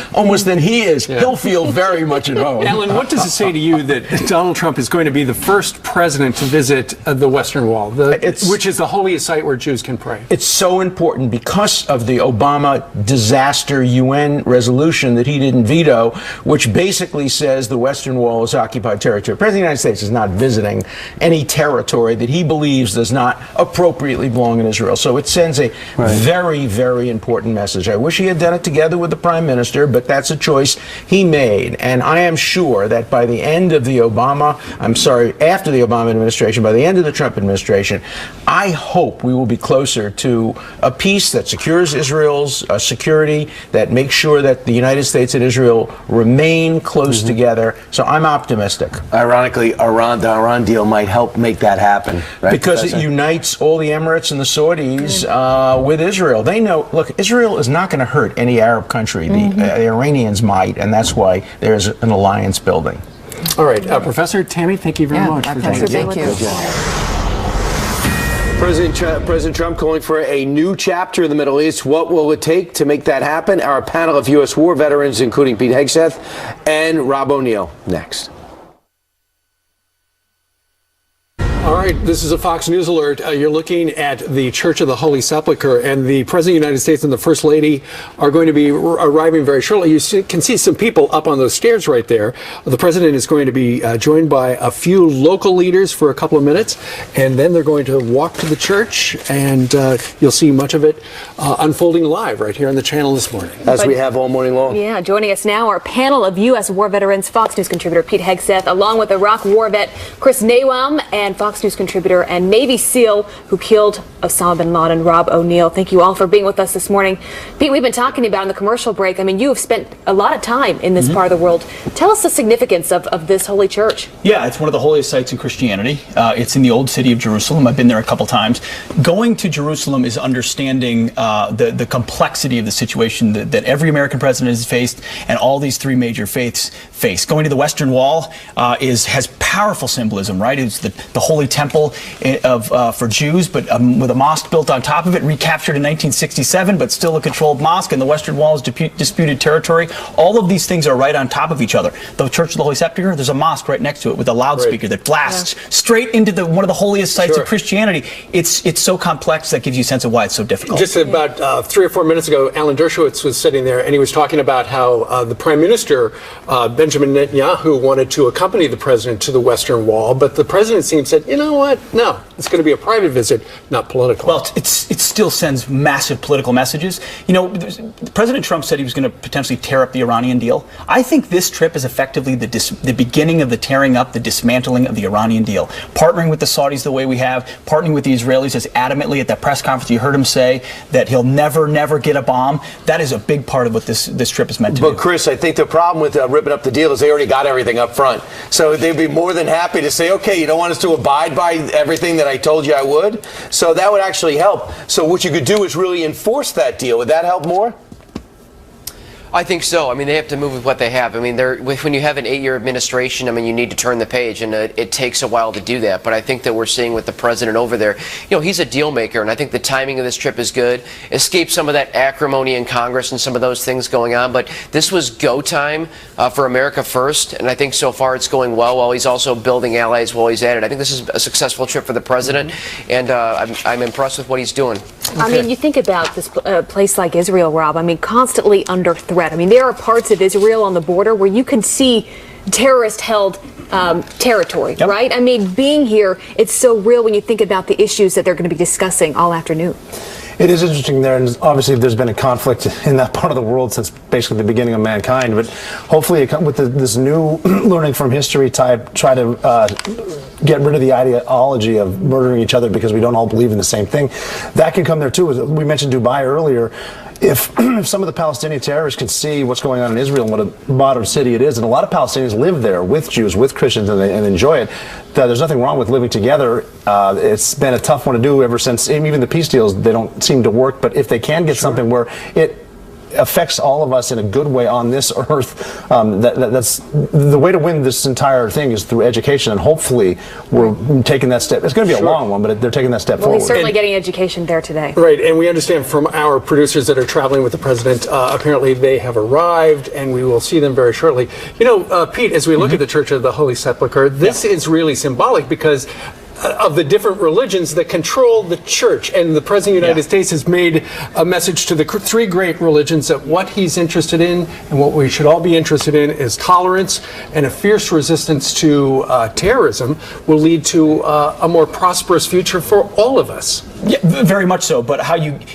M: he is. Yeah. He'll feel very much at home.
C: Alan, what does it say to you that Donald Trump is going to be the first president to visit the Western Wall, which is the holiest site where Jews can pray?
M: It's so important because of the Obama disaster UN resolution that he didn't veto, which basically says the Western Wall is occupied territory. The President of the United States is not visiting any territory that he believes does not appropriately belong in Israel. So it sends a very, very important message. I wish he had done it together with the Prime Minister, but that's a choice he made. And I am sure that by the end of the after the Obama administration, by the end of the Trump administration, I hope we will be closer to a peace that secures Israel's security, that makes sure that the United States and Israel remain close together. So I'm optimistic.
F: Ironically, the Iran deal might help make that happen. Right,
M: because
F: Professor?
M: it unites all the Emirates and the Saudis with Israel. They know, look, Israel is not going to hurt any Arab country. The Iranians might, and that's why there's an alliance building.
C: All right, Professor Tammy, thank you very much.
I: Professor, thank you.
F: President Trump calling for a new chapter in the Middle East. What will it take to make that happen? Our panel of U.S. war veterans, including Pete Hegseth and Rob O'Neill, next.
C: All right, this is a Fox News alert. You're looking at the Church of the Holy Sepulchre, and the President of the United States and the First Lady are going to be arriving very shortly. You can see some people up on those stairs right there. The President is going to be joined by a few local leaders for a couple of minutes, and then they're going to walk to the church, and you'll see much of it unfolding live right here on the channel this morning.
F: As we have all morning long.
B: Yeah, joining us now, our panel of U.S. war veterans, Fox News contributor Pete Hegseth, along with Iraq war vet Chris Nawam, and Fox News contributor and Navy SEAL who killed Osama bin Laden, Rob O'Neill. Thank you all for being with us this morning. Pete, we've been talking about in the commercial break, I mean, you have spent a lot of time in this part of the world. Tell us the significance of this holy church.
E: Yeah, it's one of the holiest sites in Christianity. It's in the old city of Jerusalem. I've been there a couple times. Going to Jerusalem is understanding the complexity of the situation that every American president has faced and all these three major faiths face. Going to the Western Wall has powerful symbolism, right? It's the holy temple for Jews, but with a mosque built on top of it, recaptured in 1967, but still a controlled mosque, and the Western Wall is disputed territory. All of these things are right on top of each other. The Church of the Holy Sepulchre, there's a mosque right next to it with a loudspeaker that blasts straight into one of the holiest sites of Christianity. It's so complex that gives you a sense of why it's so difficult.
C: Just about 3 or 4 minutes ago, Alan Dershowitz was sitting there, and he was talking about how the Prime Minister, Benjamin Netanyahu, wanted to accompany the President to the Western Wall, but the Presidency said, you know what, no, it's going to be a private visit, not political.
E: Well, it still sends massive political messages. You know, President Trump said he was going to potentially tear up the Iranian deal. I think this trip is effectively the beginning of the tearing up, the dismantling of the Iranian deal. Partnering with the Saudis the way we have, partnering with the Israelis as adamantly at that press conference. You heard him say that he'll never get a bomb. That is a big part of what this trip is meant to do.
F: But Chris, I think the problem with ripping up the deal is they already got everything up front. So they'd be more than happy to say, okay, you don't want us to abide by everything that I told you I would. So that would actually help. So what you could do is really enforce that deal. Would that help more?
N: I think so. I mean, they have to move with what they have. I mean, when you have an 8-year administration, I mean, you need to turn the page, and it takes a while to do that. But I think that we're seeing with the president over there, he's a deal maker, and I think the timing of this trip is good. Escape some of that acrimony in Congress and some of those things going on. But this was go time for America first, and I think so far it's going well while he's also building allies while he's at it. I think this is a successful trip for the president, and I'm impressed with what he's doing.
B: Okay. I mean, you think about this place like Israel, Rob, I mean, constantly under threat. I mean, there are parts of Israel on the border where you can see terrorist-held territory, right? I mean, being here, it's so real when you think about the issues that they're going to be discussing all afternoon.
D: It is interesting there, and obviously there's been a conflict in that part of the world since basically the beginning of mankind, but hopefully with this new learning from history type, try to get rid of the ideology of murdering each other because we don't all believe in the same thing. That can come there too. As we mentioned Dubai earlier. If some of the Palestinian terrorists can see what's going on in Israel and what a modern city it is, and a lot of Palestinians live there with Jews, with Christians, and enjoy it, there's nothing wrong with living together. It's been a tough one to do ever since, even the peace deals, they don't seem to work. But if they can get something where it affects all of us in a good way on this earth, that's the way to win this entire thing is through education, and hopefully we're taking that step. It's going to be a long one, but they're taking that step forward.
B: Well, he's certainly getting education there today.
C: Right, and we understand from our producers that are traveling with the president, apparently they have arrived, and we will see them very shortly. Pete, as we look at the Church of the Holy Sepulchre, this is really symbolic because of the different religions that control the church, and the President of the United States has made a message to the three great religions that what he's interested in and what we should all be interested in is tolerance, and a fierce resistance to terrorism will lead to a more prosperous future for all of us.
E: Yeah, very much so. But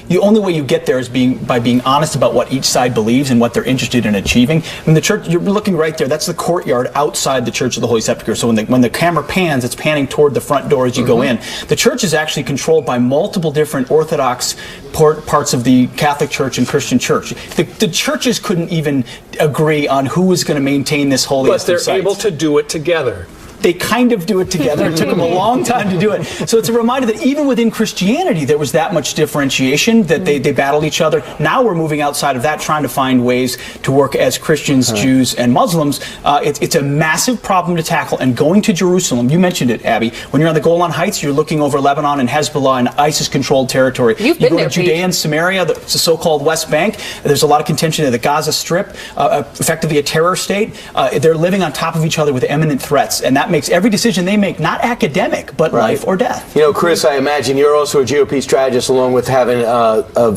E: the only way you get there is by being honest about what each side believes and what they're interested in achieving. I mean, the church, you're looking right there. That's the courtyard outside the Church of the Holy Sepulchre. So when the camera pans, it's panning toward the front door as you go in. The church is actually controlled by multiple different Orthodox parts of the Catholic Church and Christian Church. The churches couldn't even agree on who was going to maintain this holiest of sites.
C: But they're able to do it together.
E: They kind of do it together. It took them a long time to do it. So it's a reminder that even within Christianity, there was that much differentiation, that they battled each other. Now we're moving outside of that, trying to find ways to work as Christians, Jews, and Muslims. It's a massive problem to tackle. And going to Jerusalem, you mentioned it, Abby, when you're on the Golan Heights, you're looking over Lebanon and Hezbollah and ISIS-controlled territory.
B: You
E: go to Judea and Samaria, the so-called West Bank. There's a lot of contention in the Gaza Strip, effectively a terror state. They're living on top of each other with imminent threats, and that makes every decision they make not academic, but life or death.
F: Chris, I imagine you're also a GOP strategist, along with having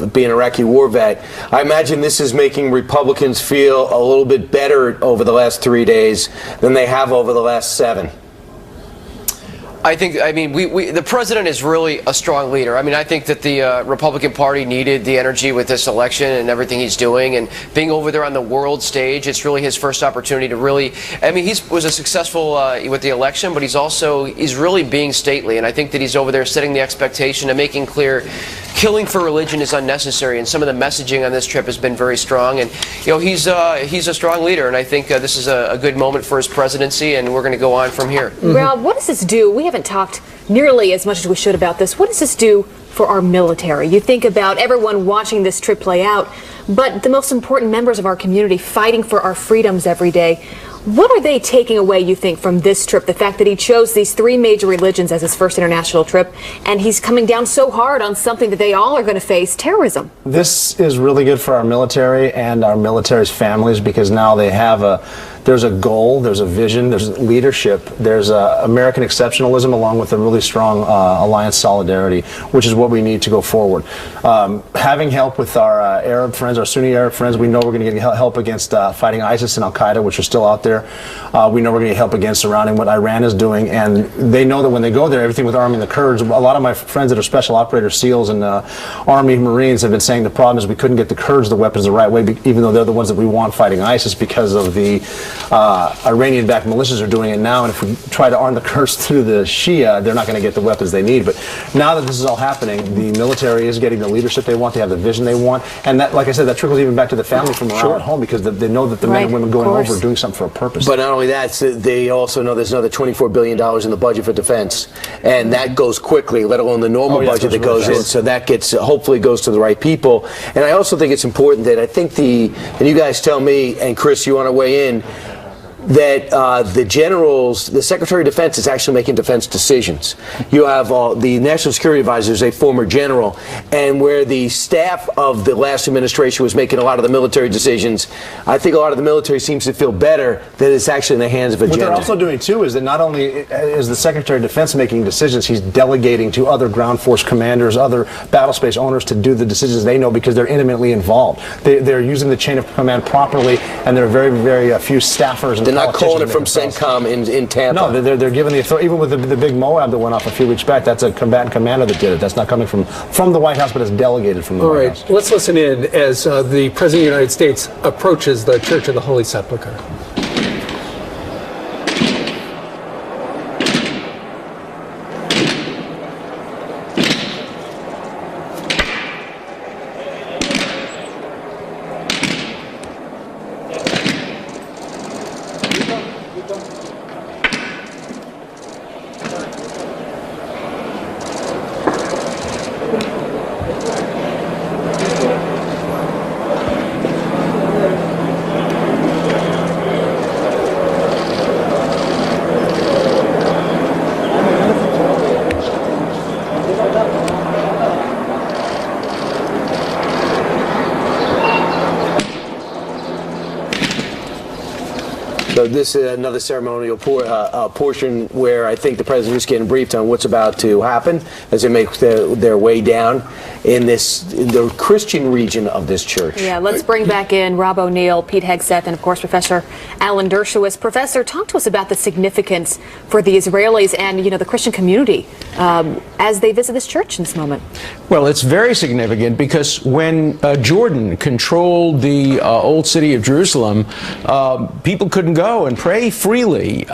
F: being an Iraqi war vet. I imagine this is making Republicans feel a little bit better over the last 3 days than they have over the last 7.
N: The president is really a strong leader. I mean, I think that the Republican Party needed the energy with this election and everything he's doing, and being over there on the world stage, it's really his first opportunity to really, he was a successful with the election, but he's really being stately, and I think that he's over there setting the expectation and making clear killing for religion is unnecessary, and some of the messaging on this trip has been very strong, and he's a strong leader, and I think this is a good moment for his presidency, and we're going to go on from here.
B: Rob, what does this do? We haven't talked nearly as much as we should about this. What does this do for our military? You think about everyone watching this trip play out, but the most important members of our community fighting for our freedoms every day. What are they taking away, you think, from this trip? The fact that he chose these 3 major religions as his first international trip, and he's coming down so hard on something that they all are going to face, terrorism.
D: This is really good for our military and our military's families, because now they have there's a goal, there's a vision, there's leadership, there's American exceptionalism along with a really strong alliance solidarity, which is what we need to go forward. Having help with our Arab friends, our Sunni Arab friends, we know we're going to get help against fighting ISIS and Al-Qaeda, which are still out there. We know we're going to get help against surrounding what Iran is doing, and they know that when they go there, everything with arming the Kurds, a lot of my friends that are special operators, SEALs, and Army Marines have been saying the problem is we couldn't get the Kurds the weapons the right way, even though they're the ones that we want fighting ISIS because of the Iranian-backed militias are doing it now, and if we try to arm the Kurds through the Shia, they're not going to get the weapons they need. But now that this is all happening, the military is getting the leadership they want, they have the vision they want, and that, like I said, that trickles even back to the family from around at home, because they know that the men and women going over are doing something for a purpose.
F: But not only that, they also know there's another $24 billion in the budget for defense, and that goes quickly, let alone the normal budget that goes in. So that gets, hopefully goes to the right people. And I also think it's important that I think and you guys tell me, and Chris, you want to weigh in, that the generals, the Secretary of Defense is actually making defense decisions. You have the National Security Advisor is a former general, and where the staff of the last administration was making a lot of the military decisions, I think a lot of the military seems to feel better that it's actually in the hands of a general.
D: What they're also doing, too, is that not only is the Secretary of Defense making decisions, he's delegating to other ground force commanders, other battle space owners to do the decisions they know because they're intimately involved. They're using the chain of command properly, and there are very, very few staffers and
F: not calling it from CENTCOM in Tampa.
D: No, they're giving the authority. Even with the big Moab that went off a few weeks back, that's a combatant commander that did it. That's not coming from the White House, but it's delegated from the White House.
C: All right, let's listen in as the President of the United States approaches the Church of the Holy Sepulchre.
F: So this is another ceremonial portion where I think the president is getting briefed on what's about to happen as they make their way down in the Christian region of this church.
B: Yeah, let's bring back in Rob O'Neill, Pete Hegseth, and of course Professor Alan Dershowitz. Professor, talk to us about the significance for the Israelis and the Christian community as they visit this church in this moment.
M: Well, it's very significant because when Jordan controlled the old city of Jerusalem, people couldn't go and pray freely.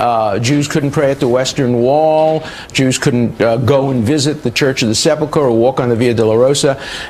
M: Jews couldn't pray at the Western Wall. Jews couldn't go and visit the Church of the Sepulchre or walk on the Via Dolorosa.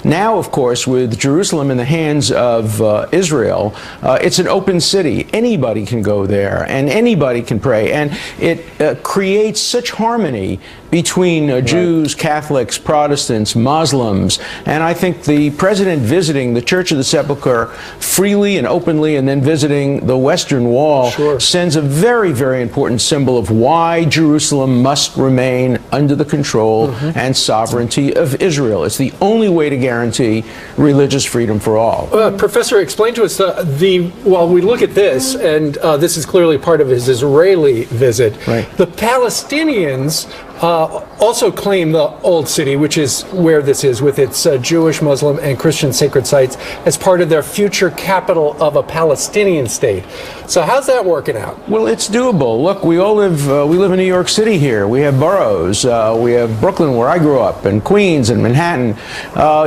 M: Now, of course, with Jerusalem in the hands of Israel, it's an open city. Anybody can go there and anybody can pray. And it creates such harmony between Jews, Catholics, Protestants, Muslims. And I think the president visiting the Church of the Sepulchre freely and openly and then visiting the Western Wall sends a very, very important symbol of why Jerusalem must remain under the control and sovereignty of Israel. It's the only way to guarantee religious freedom for all.
C: Professor, explain to us, while we look at this, and this is clearly part of his Israeli visit, the Palestinians also claim the Old City, which is where this is, with its Jewish, Muslim, and Christian sacred sites, as part of their future capital of a Palestinian state. So how's that working out?
M: Well, it's doable. Look, we live in New York City here. We have boroughs. We have Brooklyn, where I grew up, and Queens and Manhattan.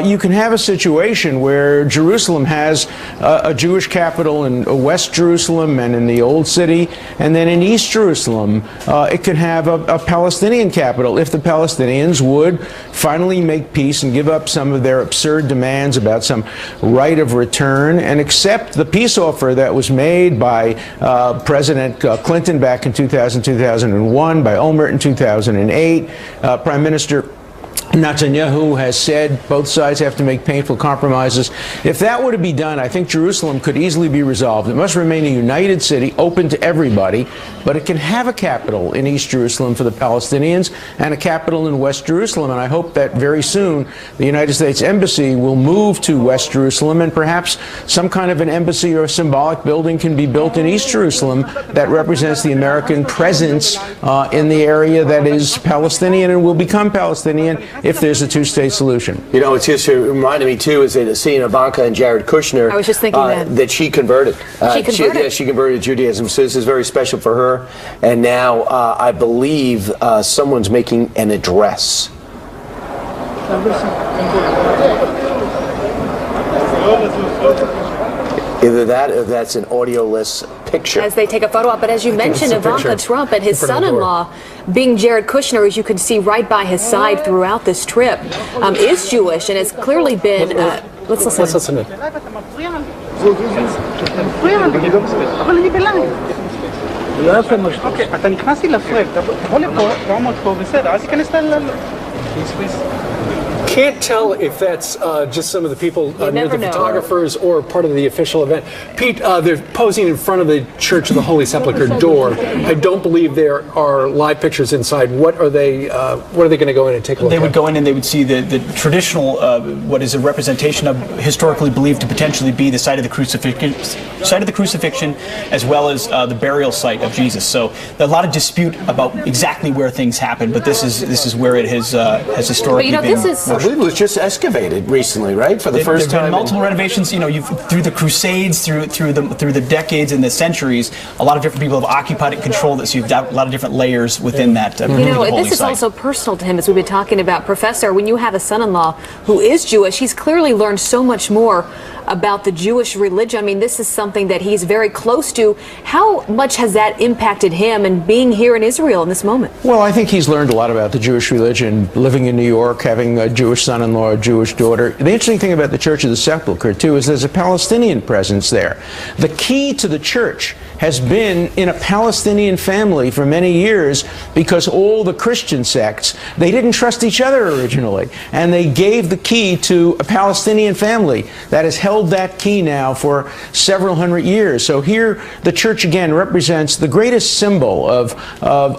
M: You can have a situation where Jerusalem has a Jewish capital in West Jerusalem and in the Old City, and then in East Jerusalem, it can have a Palestinian capital if the Palestinians would finally make peace and give up some of their absurd demands about some right of return and accept the peace offer that was made by President Clinton back in 2001, by Olmert in 2008, Prime Minister Netanyahu has said both sides have to make painful compromises. If that were to be done, I think Jerusalem could easily be resolved. It must remain a united city, open to everybody, but it can have a capital in East Jerusalem for the Palestinians and a capital in West Jerusalem. And I hope that very soon the United States Embassy will move to West Jerusalem, and perhaps some kind of an embassy or a symbolic building can be built in East Jerusalem that represents the American presence in the area that is Palestinian and will become Palestinian if there's a two-state solution.
F: You know, it's just reminded me, too, is that seeing Ivanka and Jared Kushner.
B: I was just thinking
F: that she converted.
B: She
F: converted to Judaism. So this is very special for her. And now I believe someone's making an address. Either that or that's an audio-less picture.
B: As they take a photo up, but as you mentioned, Ivanka Trump and his son-in-law, being Jared Kushner, as you can see right by his side throughout this trip, is Jewish and has clearly been. Let's listen.
C: Let's listen.
O: אתה נכנס לי לפרק, תבוא לפה, תעמוד פה, בסדר, אז ייכנס
C: Can't tell if that's just some of the people near the photographers or part of the official event. Pete, they're posing in front of the Church of the Holy Sepulchre door. I don't believe there are live pictures inside. What are they going to go in and take a look at?
E: They would go in and they would see the traditional, what is a representation of historically believed to potentially be the site of the crucifixion, as well as the burial site of Jesus. So a lot of dispute about exactly where things happened, but this is where it has historically been.
F: I believe it was just excavated recently, right? For the first time.
E: There have been multiple renovations. You know, through the Crusades, through the decades and the centuries, a lot of different people have occupied it, controlled it. So you've got a lot of different layers within that.
B: This is also personal to him, as we've been talking about. Professor, when you have a son-in-law who is Jewish, he's clearly learned so much more about the Jewish religion. I mean, this is something that he's very close to. How much has that impacted him and being here in Israel in this moment?
M: Well, I think he's learned a lot about the Jewish religion, living in New York, having a Jewish son-in-law, a Jewish daughter. The interesting thing about the Church of the Sepulchre, too, is there's a Palestinian presence there. The key to the church has been in a Palestinian family for many years, because all the Christian sects, they didn't trust each other originally, and they gave the key to a Palestinian family that has held that key now for several hundred years. So here the church again represents the greatest symbol of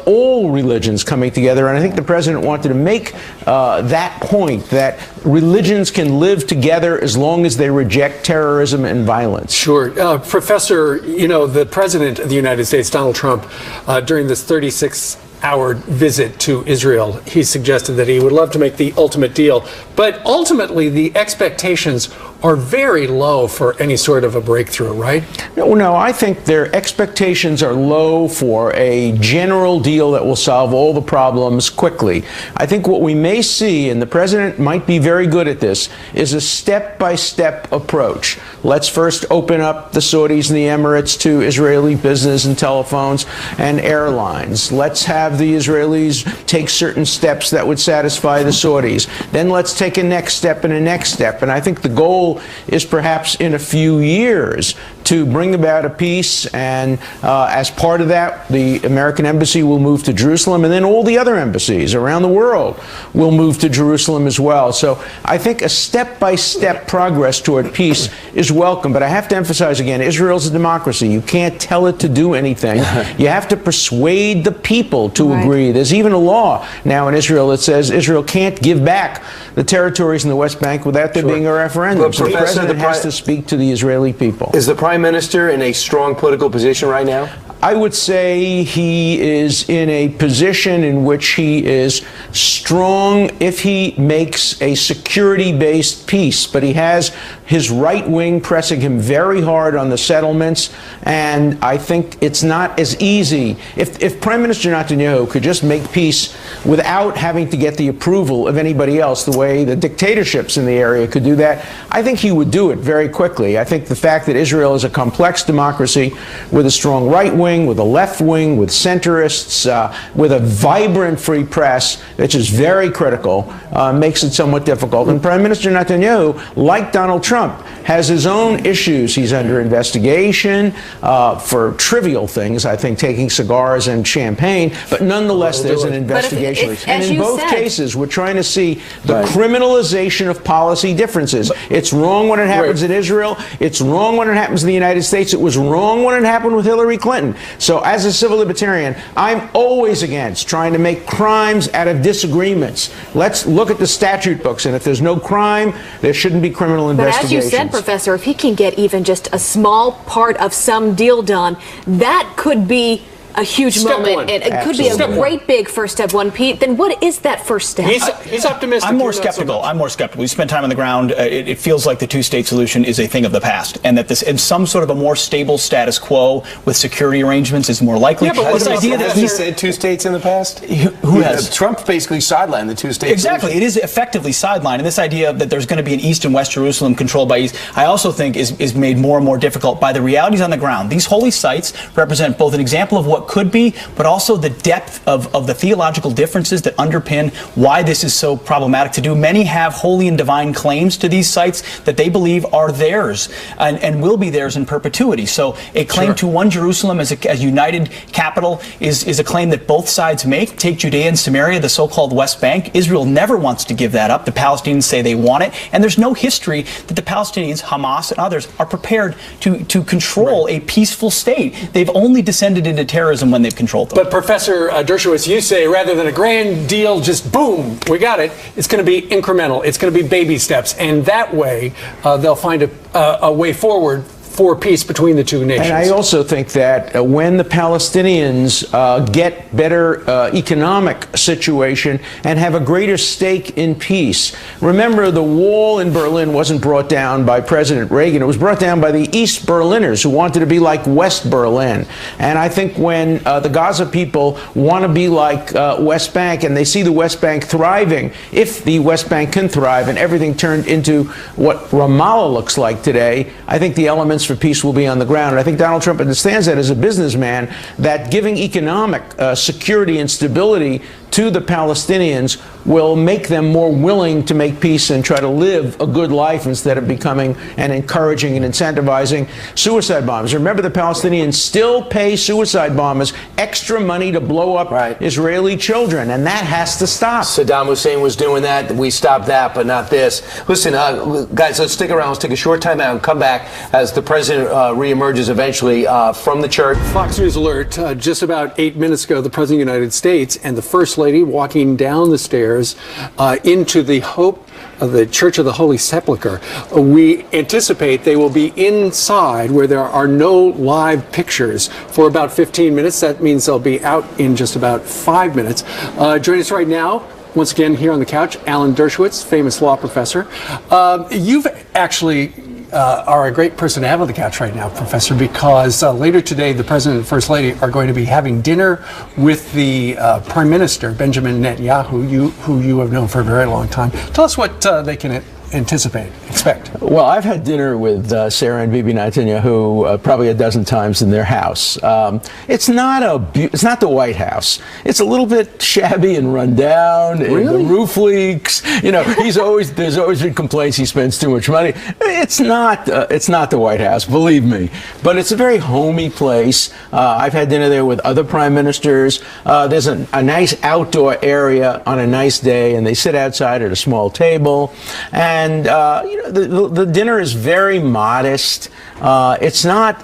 M: all religions coming together, and I think the president wanted to make that point, that religions can live together as long as they reject terrorism and violence.
C: Sure. Professor, you know, the President of the United States, Donald Trump, during this 36-hour visit to Israel, he suggested that he would love to make the ultimate deal. But ultimately, the expectations are very low for any sort of a breakthrough, right?
M: No, I think their expectations are low for a general deal that will solve all the problems quickly. I think what we may see, and the president might be very good at this, is a step-by-step approach. Let's first open up the Saudis and the Emirates to Israeli business and telephones and airlines. Let's have the Israelis take certain steps that would satisfy the Saudis. Then let's take a next step and a next step. And I think the goal is perhaps in a few years to bring about a peace, and as part of that, the American embassy will move to Jerusalem, and then all the other embassies around the world will move to Jerusalem as well. So I think a step-by-step progress toward peace is welcome, but I have to emphasize again, Israel's a democracy. You can't tell it to do anything. You have to persuade the people to agree. There's even a law now in Israel that says Israel can't give back the territories in the West Bank without there being a referendum. So the president has to speak to the Israeli people.
F: Is the Prime Minister in a strong political position right now?
M: I would say he is in a position in which he is strong if he makes a security-based peace, but he has his right wing pressing him very hard on the settlements, and I think it's not as easy. If Prime Minister Netanyahu could just make peace without having to get the approval of anybody else, the way the dictatorships in the area could do that, I think he would do it very quickly. I think the fact that Israel is a complex democracy with a strong right wing, with a left wing, with centrists, with a vibrant free press, which is very critical, makes it somewhat difficult. And Prime Minister Netanyahu, like Donald Trump, has his own issues. He's under investigation for trivial things, I think, taking cigars and champagne, but nonetheless there's an investigation. And in both cases, we're trying to see the criminalization of policy differences. It's wrong when it happens in Israel. It's wrong when it happens in the United States. It was wrong when it happened with Hillary Clinton. So as a civil libertarian, I'm always against trying to make crimes out of disagreements. Let's look at the statute books, and if there's no crime, there shouldn't be criminal investigations.
B: But as you said, Professor, if he can get even just a small part of some deal done, that could be a huge
C: Step
B: moment.
C: one.
B: It could be a
C: Step
B: great big first step, one, Pete. Then what is that first step?
C: He's optimistic.
E: I'm more
C: You're not so
E: skeptical.
C: much.
E: I'm more skeptical. We spent time on the ground. It feels like the two-state solution is a thing of the past, and that this, in some sort of a more stable status quo with security arrangements, is more likely.
C: Yeah, but
E: this idea that
F: he said two states in the past?
E: Who has?
F: Trump basically sidelined the two states.
E: Exactly. It is effectively sidelined. And this idea that there's going to be an East and West Jerusalem controlled by East, I also think is made more and more difficult by the realities on the ground. These holy sites represent both an example of what could be, but also the depth of the theological differences that underpin why this is so problematic to do. Many have holy and divine claims to these sites that they believe are theirs and will be theirs in perpetuity. So a claim to one Jerusalem as a united capital is a claim that both sides make. Take Judea and Samaria, the so-called West Bank. Israel never wants to give that up. The Palestinians say they want it. And there's no history that the Palestinians, Hamas and others, are prepared to control a peaceful state. They've only descended into terrorism when they've controlled them.
C: But Professor Dershowitz, you say rather than a grand deal, just boom, we got it, it's going to be incremental. It's going to be baby steps. And that way, they'll find a way forward for peace between the two nations.
M: And I also think that when the Palestinians get better economic situation and have a greater stake in peace. Remember, the wall in Berlin wasn't brought down by President Reagan. It was brought down by the East Berliners who wanted to be like West Berlin. And I think when the Gaza people want to be like West Bank and they see the West Bank thriving, if the West Bank can thrive and everything turned into what Ramallah looks like today, I think the elements for peace will be on the ground. And I think Donald Trump understands that as a businessman, that giving economic security and stability to the Palestinians will make them more willing to make peace and try to live a good life instead of becoming and encouraging and incentivizing suicide bombers. Remember, the Palestinians still pay suicide bombers extra money to blow up Israeli children, and that has to stop.
F: Saddam Hussein was doing that. We stopped that, but not this. Listen, guys, let's stick around. Let's take a short time out and come back as the president reemerges eventually from the church.
C: Fox News alert. Just about 8 minutes ago, the President of the United States and the First Lady walking down the stairs into the Church of the Holy Sepulchre. We anticipate they will be inside where there are no live pictures for about 15 minutes. That means they'll be out in just about 5 minutes. Joining us right now, once again here on the couch, Alan Dershowitz, famous law professor. You've actually are a great person to have on the couch right now, Professor, because later today the President and First Lady are going to be having dinner with the Prime Minister, Benjamin Netanyahu, who you have known for a very long time. Tell us what they can expect.
M: Well, I've had dinner with Sarah and Bibi Netanyahu probably a dozen times in their house. It's not the White House. It's a little bit shabby and run down.
F: Really?
M: The roof leaks. You know, there's always been complaints he spends too much money. It's not the White House, believe me. But it's a very homey place. I've had dinner there with other prime ministers. There's a nice outdoor area on a nice day, and they sit outside at a small table. And the dinner is very modest. It's not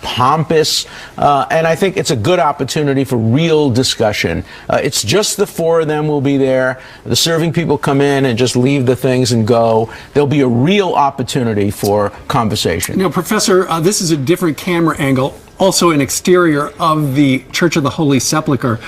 M: pompous, and I think it's a good opportunity for real discussion. It's just the four of them will be there. The serving people come in and just leave the things and go. There'll be a real opportunity for conversation.
C: You know, Professor, this is a different camera angle. Also an exterior of the Church of the Holy Sepulchre.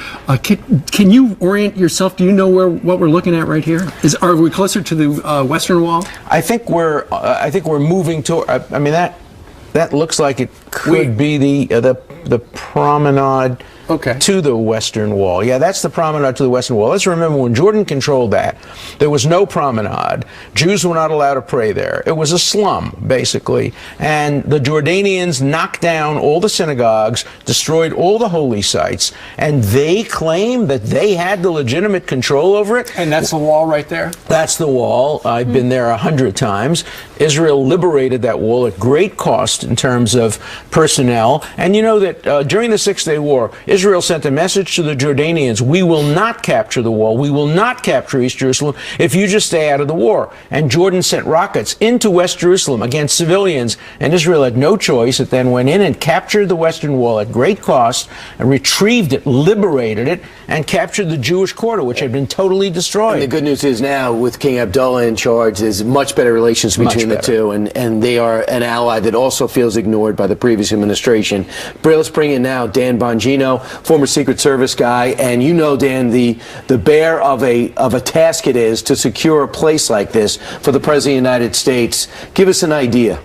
C: Can you orient yourself? Do you know what we're looking at right here? Are we closer to the Western Wall?
M: I think we're moving toward. I mean, that looks like it could be the promenade. To the Western Wall. Yeah, that's the promenade to the Western Wall. Let's remember, when Jordan controlled that, there was no promenade. Jews were not allowed to pray there. It was a slum, basically. And the Jordanians knocked down all the synagogues, destroyed all the holy sites, and they claim that they had the legitimate control over it.
C: And that's the wall right there?
M: That's the wall. I've been there 100 times. Israel liberated that wall at great cost in terms of personnel. And you know that during the Six-Day War, Israel sent a message to the Jordanians: we will not capture the wall, we will not capture East Jerusalem if you just stay out of the war. And Jordan sent rockets into West Jerusalem against civilians, and Israel had no choice. It then went in and captured the Western Wall at great cost, and retrieved it, liberated it, and captured the Jewish quarter, which had been totally destroyed.
F: And the good news is now, with King Abdullah in charge, there's much better relations between the two, and they are an ally that also feels ignored by the previous previous administration. Let's bring in now Dan Bongino, former Secret Service guy, and you know, Dan, the bear of a task it is to secure a place like this for the President of the United States. Give us an idea.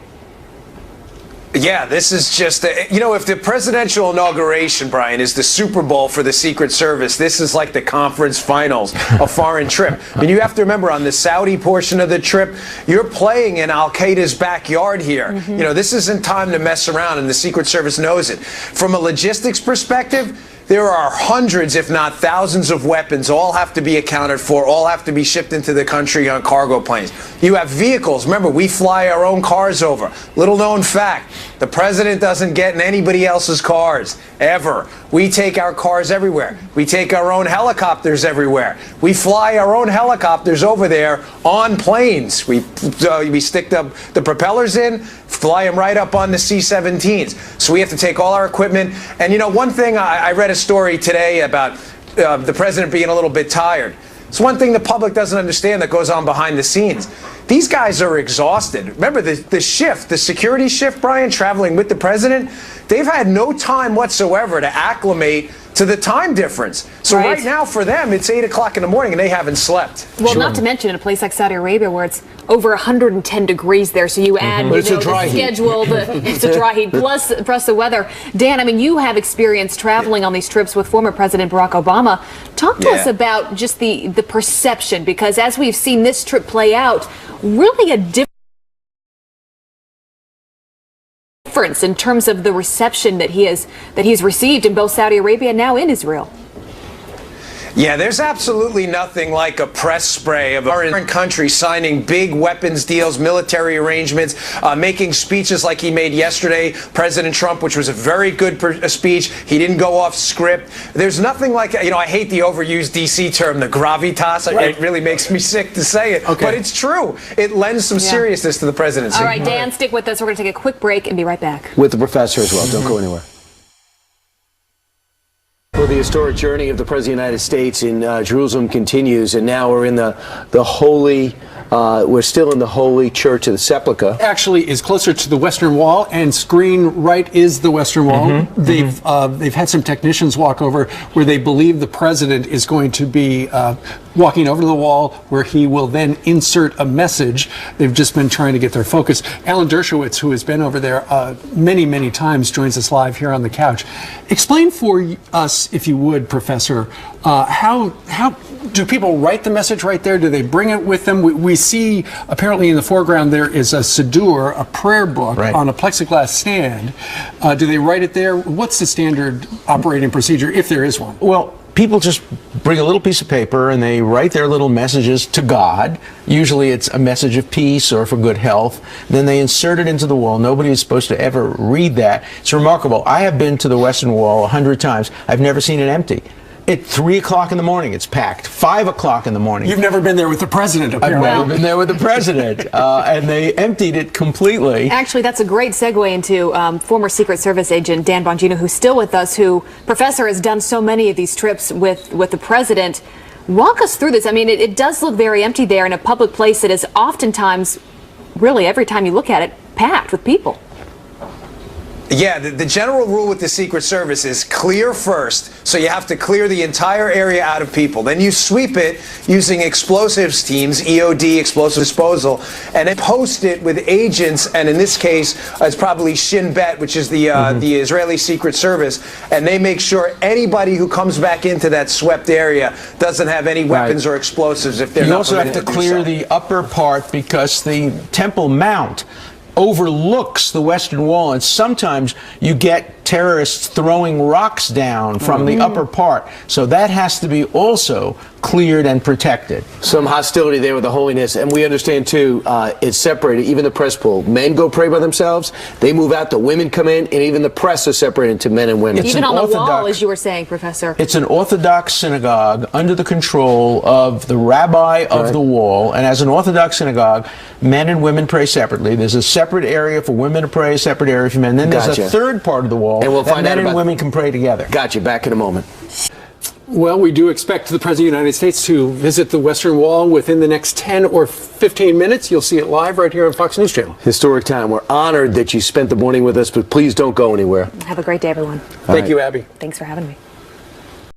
P: Yeah, this is just, if the presidential inauguration, Brian, is the Super Bowl for the Secret Service, this is like the conference finals, a foreign trip. I mean, you have to remember, on the Saudi portion of the trip, you're playing in Al-Qaeda's backyard here. This isn't time to mess around, and the Secret Service knows it. From a logistics perspective, there are hundreds, if not thousands, of weapons. All have to be accounted for. All have to be shipped into the country on cargo planes. You have vehicles. Remember, we fly our own cars over. Little known fact, the president doesn't get in anybody else's cars, ever. We take our cars everywhere. We take our own helicopters everywhere. We fly our own helicopters over there on planes. We stick the propellers in, fly them right up on the C-17s. So we have to take all our equipment. And one thing, I read a story today about the president being a little bit tired. It's one thing the public doesn't understand that goes on behind the scenes. These guys are exhausted. Remember the shift, the security shift, Brian, traveling with the president, they've had no time whatsoever to acclimate to the time difference. So right now for them, it's 8 o'clock in the morning and they haven't slept.
B: Well, not to mention in a place like Saudi Arabia where it's over 110 degrees there, so you add the schedule, it's a dry heat, plus the weather. Dan, I mean, you have experience traveling on these trips with former President Barack Obama. Talk to us about just the perception, because as we've seen this trip play out, really a difference in terms of the reception that he's received in both Saudi Arabia and now in Israel.
P: Yeah, there's absolutely nothing like a press spray of a foreign country signing big weapons deals, military arrangements, making speeches like he made yesterday, President Trump, which was a very good speech. He didn't go off script. There's nothing like, I hate the overused DC term, the gravitas. It really makes me sick to say it, but it's true. It lends some seriousness to the presidency.
B: All right, Dan, stick with us. We're going to take a quick break and be right back.
F: With the professor as well. Don't go anywhere. Well, the historic journey of the President of the United States in Jerusalem continues, and now we're in the holy, we're still in the Holy Church of the Sepulchre.
C: Actually is closer to the Western Wall, and screen right is the Western Wall. They've had some technicians walk over where they believe the president is going to be walking over to the wall where he will then insert a message. They've just been trying to get their focus. Alan Dershowitz, who has been over there many, many times, joins us live here on the couch. Explain for us, if you would, Professor, how do people write the message right there? Do they bring it with them? We see apparently in the foreground there is a siddur, a prayer book on a plexiglass stand. Do they write it there? What's the standard operating procedure, if there is one?
M: Well, people just bring a little piece of paper and they write their little messages to God. Usually it's a message of peace or for good health. Then they insert it into the wall. Nobody is supposed to ever read that. It's remarkable. I have been to the Western Wall 100 times. I've never seen it empty. At 3 o'clock in the morning, it's packed. 5 o'clock in the morning.
C: You've never been there with the president, apparently.
M: I've never been there with the president. And they emptied it completely.
B: Actually, that's a great segue into former Secret Service agent Dan Bongino, who's still with us, who, Professor, has done so many of these trips with the president. Walk us through this. I mean, it does look very empty there in a public place that is oftentimes, really every time you look at it, packed with people.
P: Yeah, the general rule with the Secret Service is clear first, so you have to clear the entire area out of people. Then you sweep it using explosives teams, EOD, explosive disposal, and then post it with agents, and in this case, it's probably Shin Bet, which is the Israeli Secret Service, and they make sure anybody who comes back into that swept area doesn't have any weapons or explosives if they're not
M: permitted. You also have to clear the upper part because the Temple Mount overlooks the Western Wall, and sometimes you get terrorists throwing rocks down from the upper part. So that has to be also cleared and protected.
F: Some hostility there with the holiness, and we understand too, it's separated, even the press pool. Men go pray by themselves, they move out, the women come in, and even the press is separated into men and women.
B: Even on the wall, as you were saying, Professor.
M: It's an Orthodox synagogue under the control of the rabbi of the wall, and as an Orthodox synagogue, men and women pray separately. There's a separate area for women to pray, a separate area for men. Then there's a third part of the wall
F: and we'll
M: that
F: find
M: men
F: out
M: and women can pray together.
F: Gotcha. Back in a moment.
C: Well, we do expect the President of the United States to visit the Western Wall within the next 10 or 15 minutes. You'll see it live right here on Fox News Channel.
F: Historic time. We're honored that you spent the morning with us, but please don't go anywhere.
B: Have a great day, everyone.
C: Thank you, Abby.
B: Thanks for having me.